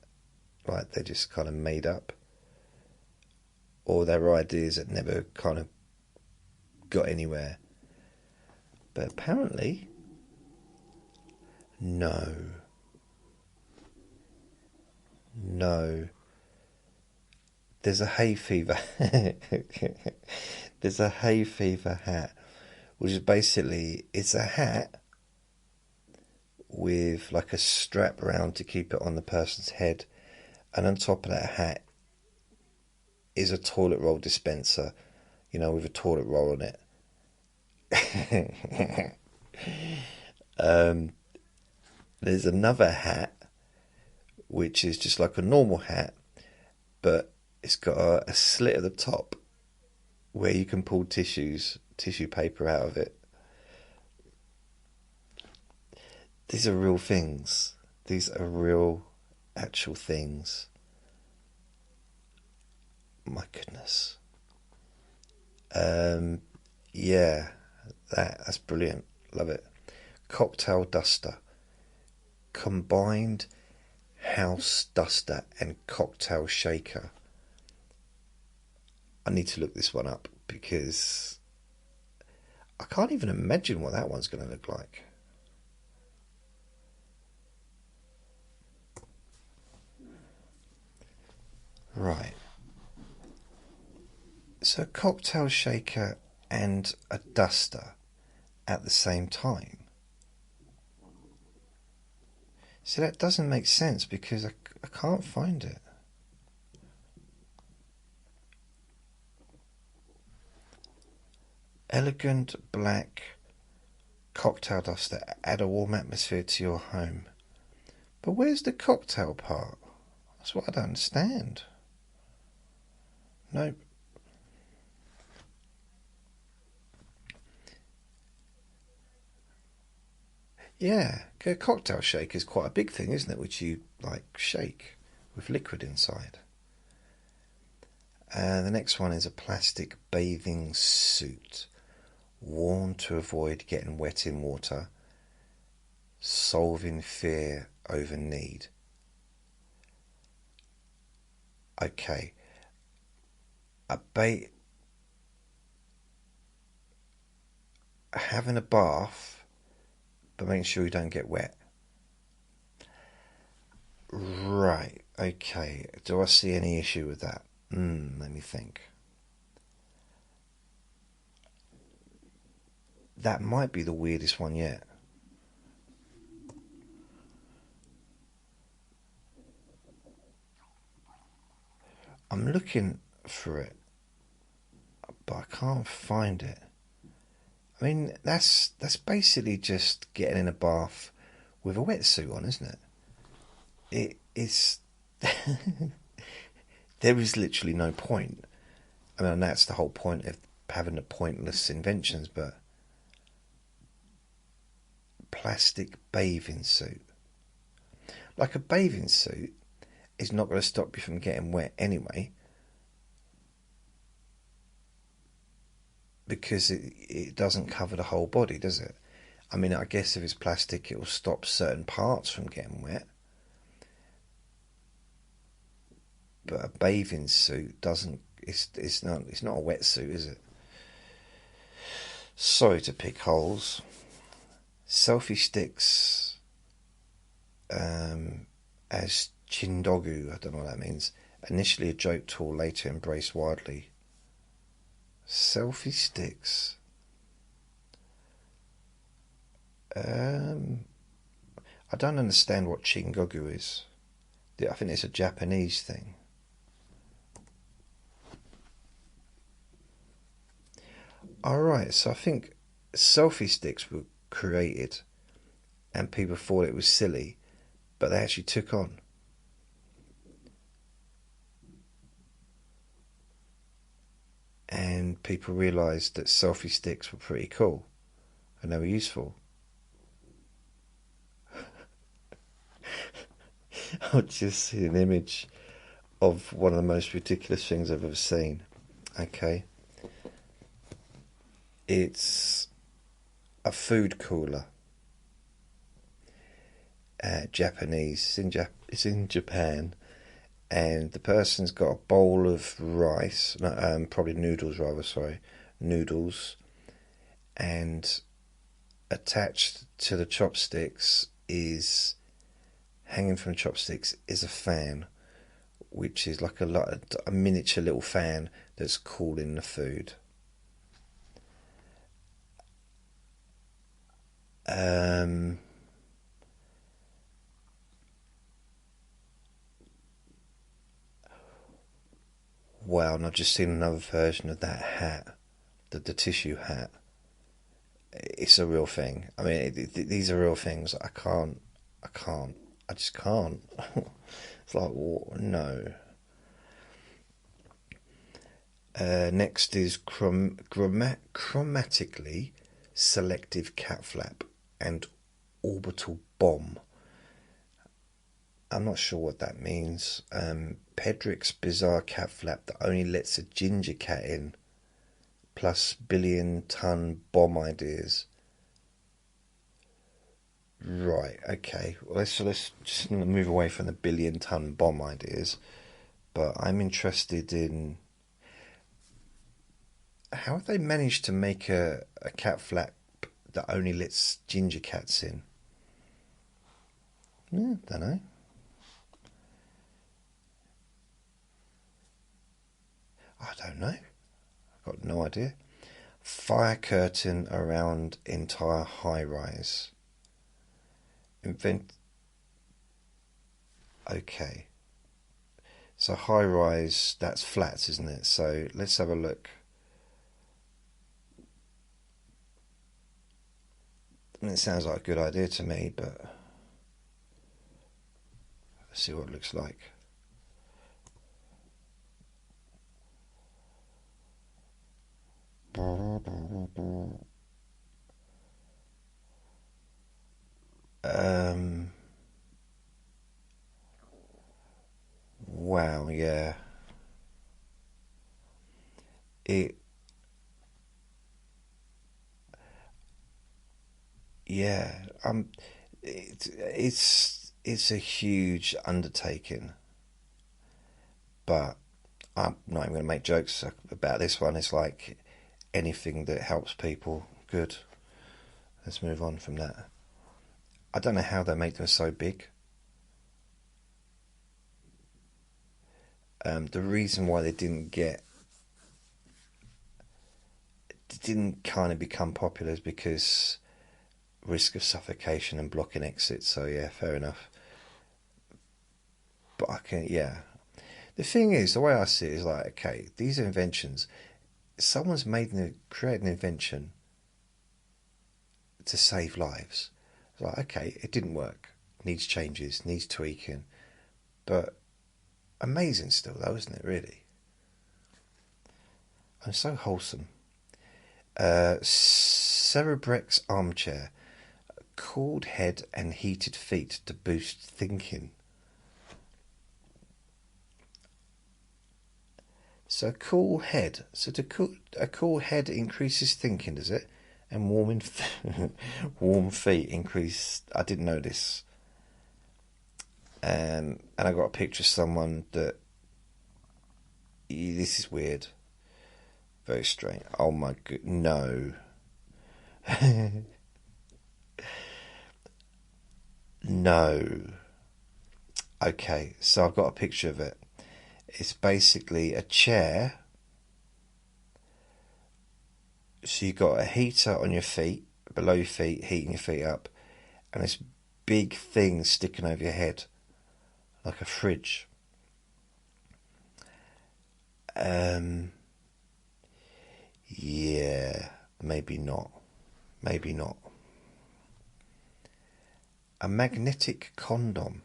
Like they're just kind of made up, or they're ideas that never kind of got anywhere. But apparently, no. There's a hay fever. There's a hay fever hat, which is basically, it's a hat with like a strap around to keep it on the person's head, and on top of that hat is a toilet roll dispenser, with a toilet roll on it. There's another hat which is just like a normal hat, but it's got a slit at the top where you can pull tissue paper out of it. These are real things. These are real, actual things. My goodness. That's brilliant. Love it. Cocktail duster. Combined house duster and cocktail shaker. I need to look this one up because I can't even imagine what that one's going to look like. Right. So a cocktail shaker and a duster at the same time. See, that doesn't make sense because I can't find it. Elegant black cocktail duster. Add a warm atmosphere to your home. But where's the cocktail part? That's what I don't understand. Nope. Yeah, a cocktail shake is quite a big thing, isn't it? Which you shake with liquid inside. The next one is a plastic bathing suit, worn to avoid getting wet in water, solving fear over need. Okay, a ba- having a bath, but making sure you don't get wet. Right. Okay. Do I see any issue with that? Let me think. That might be the weirdest one yet. I'm looking for it, but I can't find it. I mean, that's basically just getting in a bath with a wetsuit on, isn't it? It's there is literally no point. I mean, that's the whole point of having the pointless inventions, but plastic bathing suit. Like a bathing suit is not going to stop you from getting wet anyway, because it doesn't cover the whole body, does it? I mean, I guess if it's plastic, it will stop certain parts from getting wet. But a bathing suit doesn't. It's not a wetsuit, is it? Sorry to pick holes. Selfie sticks as chindogu. I don't know what that means. Initially a joke tool, later embraced widely. Selfie sticks. I don't understand what chingogu is. I think it's a Japanese thing. Alright, so I think selfie sticks were created and people thought it was silly, but they actually took on. And people realised that selfie sticks were pretty cool and they were useful. I'll just see an image of one of the most ridiculous things I've ever seen. Okay. It's a food cooler. Japanese. It's in Japan. And the person's got a bowl of rice, no, probably noodles rather, sorry. Noodles. And attached to the chopsticks is, hanging from the chopsticks is a fan, which is like a miniature little fan that's cooling the food. Wow, and I've just seen another version of that hat, the tissue hat. It's a real thing. I mean, these are real things. I just can't. It's like, no. Next is chromatically selective cat flap and orbital bomb. I'm not sure what that means. Pedrick's bizarre cat flap that only lets a ginger cat in, plus billion-ton bomb ideas. Right, okay. Well, let's just move away from the billion-ton bomb ideas. But I'm interested in how have they managed to make a cat flap that only lets ginger cats in? Yeah, don't know. I don't know. I've got no idea. Fire curtain around entire high rise. Okay. So high rise, that's flats, isn't it? So let's have a look. I mean, it sounds like a good idea to me, but let's see what it looks like. Wow, yeah. It, yeah. It's a huge undertaking, But I'm not even going to make jokes about this one. It's like anything that helps people, good. Let's move on from that. I don't know how they make them so big. The reason why they didn't kind of become popular is because risk of suffocation and blocking exits. So yeah, fair enough. But I can, yeah. The thing is, the way I see it is like, okay, these inventions, someone's created an invention to save lives. It's like, okay, it didn't work. Needs changes, needs tweaking. But amazing still though, isn't it, really? And so wholesome. Cerebrex armchair. Cooled head and heated feet to boost thinking. So a cool head. A cool head increases thinking, does it? And warm feet increase. I didn't know this. And I got a picture of someone that. This is weird. Very strange. Oh my god, no. No. Okay, so I've got a picture of it. It's basically a chair. So you've got a heater on your feet, below your feet, heating your feet up, and this big thing sticking over your head, like a fridge. Yeah, maybe not. Maybe not. A magnetic condom.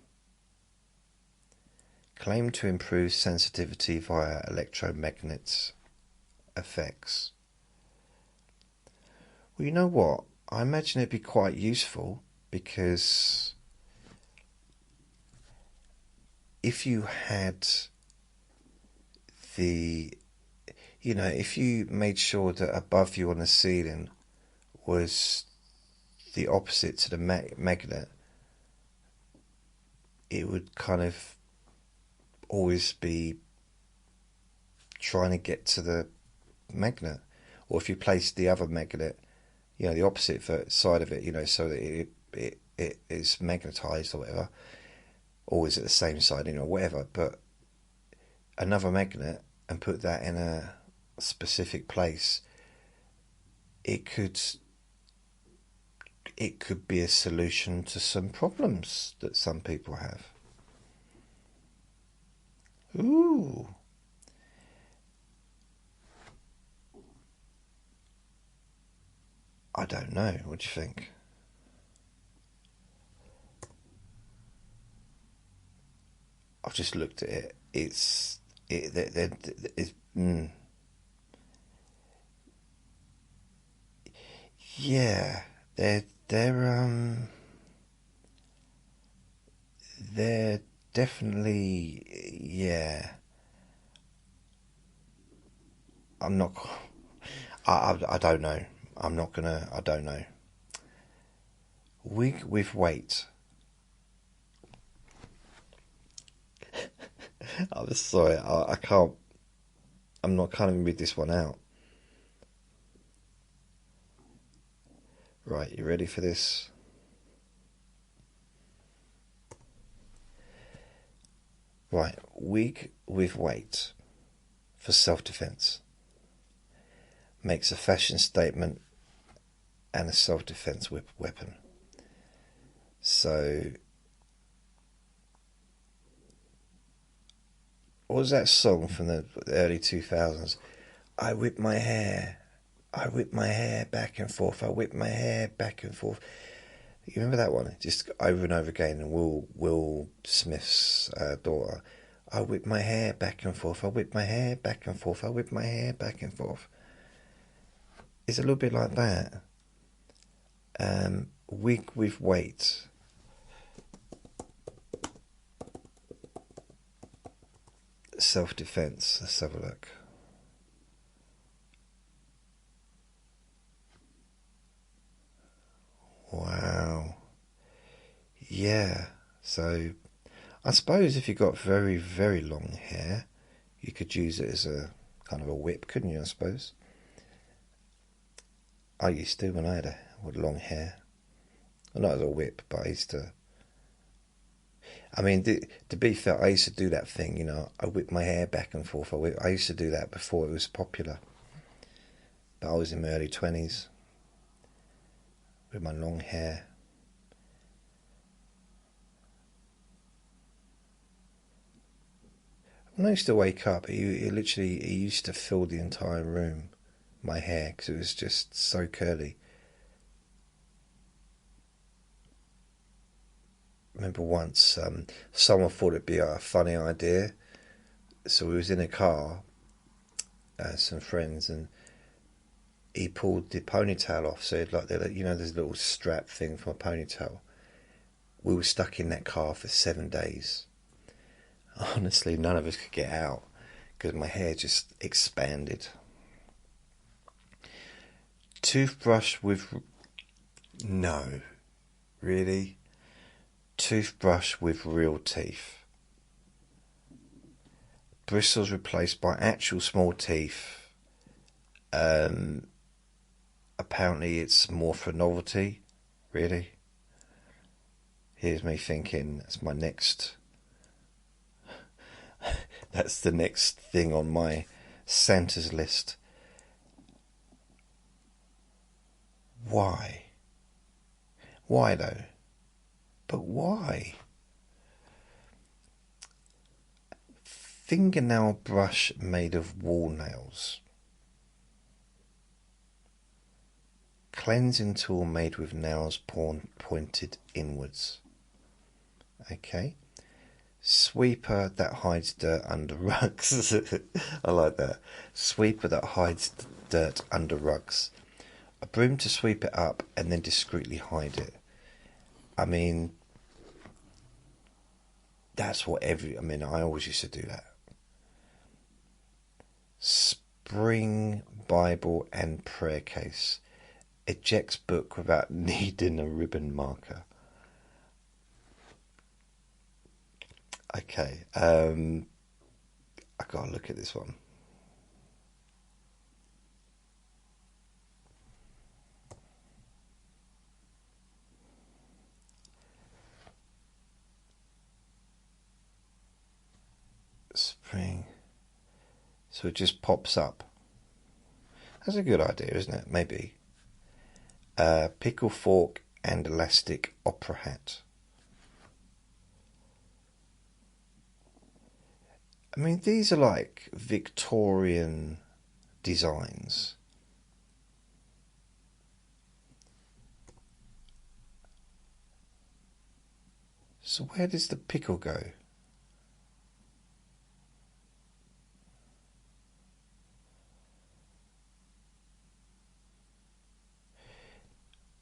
Claimed to improve sensitivity via electromagnet effects. Well, you know what? I imagine it'd be quite useful because if you had if you made sure that above you on the ceiling was the opposite to the magnet, it would kind of always be trying to get to the magnet. Or if you placed the other magnet, the opposite side of it, so that it is magnetized or whatever, always at the same side, whatever, but another magnet and put that in a specific place, it could be a solution to some problems that some people have. Ooh. I don't know. What do you think? I've just looked at it. Yeah, they're definitely, yeah. I'm not. I don't know. I'm not gonna. I don't know. Wig with weight. I'm sorry. I can't. I'm not. Can't even read this one out. Right, you ready for this? Right, wig with weight for self-defense. Makes a fashion statement and a self-defense weapon. So, what was that song from the early 2000s? I whip my hair back and forth. I whip my hair back and forth. You remember that one? Just over and over again. And Will Smith's daughter. I whip my hair back and forth. I whip my hair back and forth. I whip my hair back and forth. It's a little bit like that. Wig with weight. Self-defense. Let's have a look. Wow. Yeah. So, I suppose if you've got very, very long hair, You could use it as a kind of a whip, couldn't you, I suppose? I used to when I had long hair. Well, not as a whip, but I used to. I mean, to be fair, I used to do that thing, you know. I whip my hair back and forth. I used to do that before it was popular. But I was in my early 20s with my long hair. When I used to wake up, it used to fill the entire room, my hair, because it was just so curly. I remember once someone thought it'd be a funny idea, so we was in a car, some friends, and he pulled the ponytail off. So like there's a little strap thing from a ponytail. We were stuck in that car for 7 days. Honestly, none of us could get out because my hair just expanded. Toothbrush with... No. Really? Toothbrush with real teeth. Bristles replaced by actual small teeth. Apparently it's more for novelty. Really? Here's me thinking, that's my next... That's the next thing on my Santa's list. Why? Why though? But why? Fingernail brush made of wall nails. Cleansing tool made with nails pointed inwards. Okay. Sweeper that hides dirt under rugs. I like that. Sweeper that hides dirt under rugs. A broom to sweep it up and then discreetly hide it. I mean, that's what I always used to do that. Spring Bible and prayer case. Ejects book without needing a ribbon marker. Okay, I gotta look at this one. Spring. So it just pops up. That's a good idea, isn't it? Maybe. Pickle fork and elastic opera hat. I mean, these are like Victorian designs. So where does the pickle go?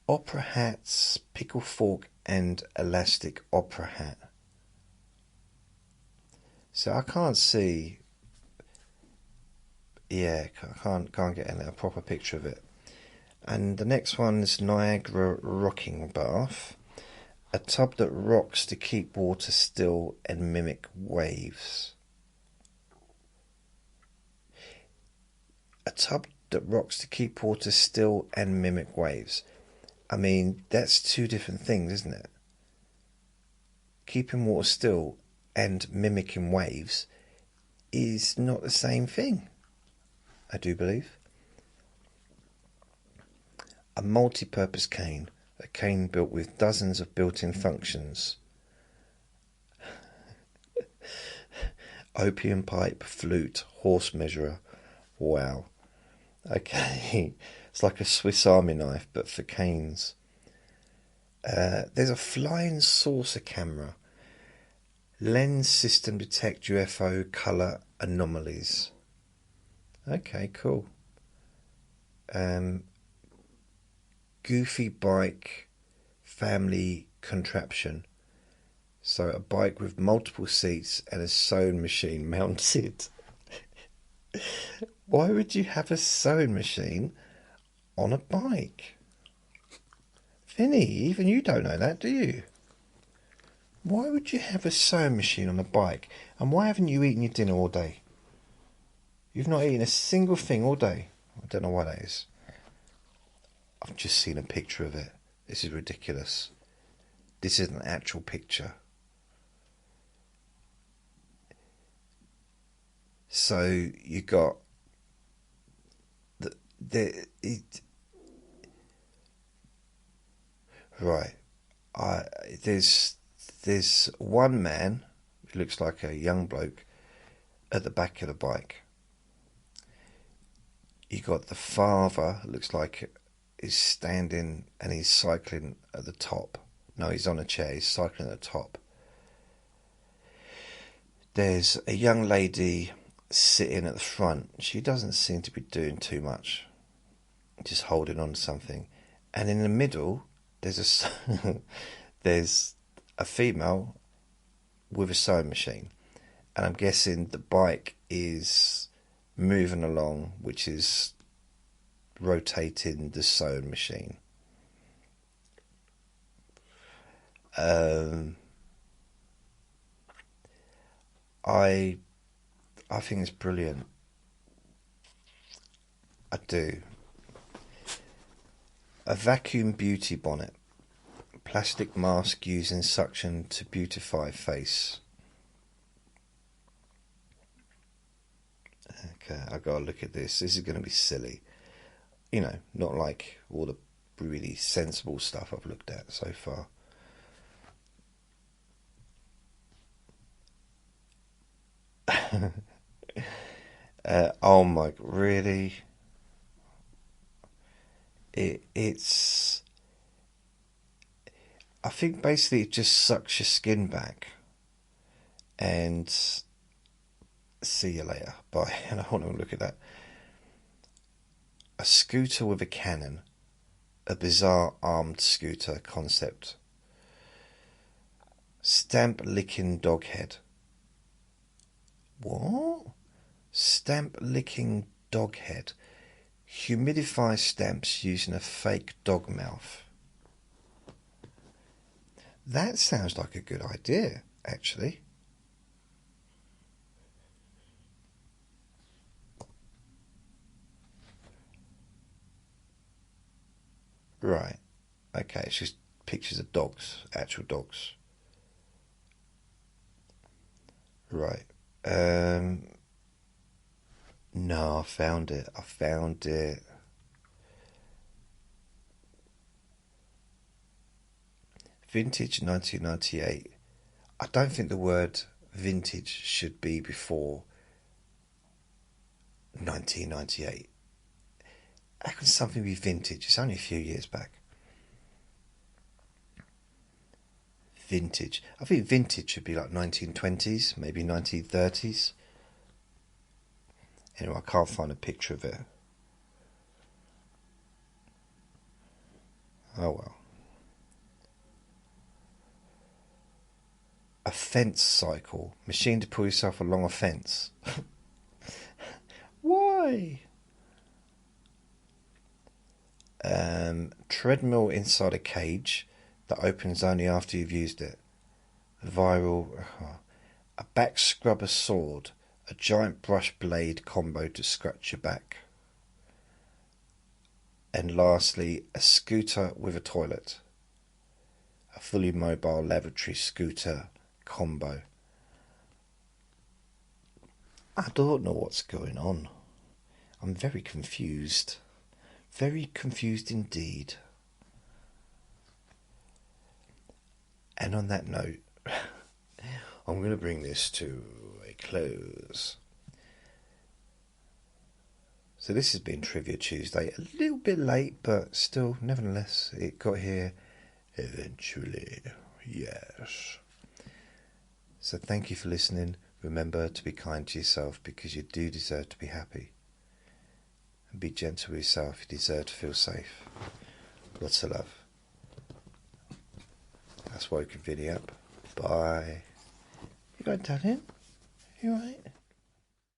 Opera hats, pickle fork and elastic opera hat. So I can't see. Yeah, I can't get a proper picture of it. And the next one is Niagara rocking bath. A tub that rocks to keep water still and mimic waves. A tub that rocks to keep water still and mimic waves. I mean, that's two different things, isn't it? Keeping water still and mimicking waves is not the same thing, I do believe. A multi-purpose cane. A cane built with dozens of built-in functions. Opium pipe, flute, horse measurer. Wow. Okay. It's like a Swiss Army knife, but for canes. There's a flying saucer camera. Lens system detect UFO colour anomalies. Okay, cool. Goofy bike family contraption. So a bike with multiple seats and a sewing machine mounted. Why would you have a sewing machine on a bike? Vinny, even you don't know that, do you? Why would you have a sewing machine on a bike? And why haven't you eaten your dinner all day? You've not eaten a single thing all day. I don't know why that is. I've just seen a picture of it. This is ridiculous. This is an actual picture. So you got right. There's one man who looks like a young bloke at the back of the bike. You got the father, looks like he's standing and he's cycling at the top. No, he's on a chair, he's cycling at the top. There's a young lady sitting at the front. She doesn't seem to be doing too much, just holding on to something. And in the middle, there's a female with a sewing machine. And I'm guessing the bike is moving along, which is rotating the sewing machine. I think it's brilliant. I do. A vacuum beauty bonnet. Plastic mask using suction to beautify face. Okay, I've got to look at this. This is going to be silly. You know, not like all the really sensible stuff I've looked at so far. Oh my, really? It's... I think basically it just sucks your skin back. And see you later. Bye. And I want to look at that. A scooter with a cannon. A bizarre armed scooter concept. Stamp licking dog head. What? Stamp licking dog head. Humidify stamps using a fake dog mouth. That sounds like a good idea, actually. Right. Okay, it's just pictures of dogs, actual dogs. Right. No, I found it. Vintage 1998. I don't think the word vintage should be before 1998. How can something be vintage? It's only a few years back. Vintage. I think vintage should be like 1920s, maybe 1930s. Anyway, I can't find a picture of it. Oh well. A fence cycle. Machine to pull yourself along a fence. Why? Treadmill inside a cage that opens only after you've used it. Viral. A back scrubber sword. A giant brush blade combo to scratch your back. And lastly, a scooter with a toilet. A fully mobile lavatory scooter combo. I don't know what's going on. I'm very confused. Very confused indeed. And on that note, I'm going to bring this to a close. So this has been Trivia Tuesday. A little bit late, but still, nevertheless, it got here eventually. Yes. So thank you for listening. Remember to be kind to yourself because you do deserve to be happy. And be gentle with yourself. You deserve to feel safe. Lots of love. That's Woken Video up. Bye. You got darling? You alright?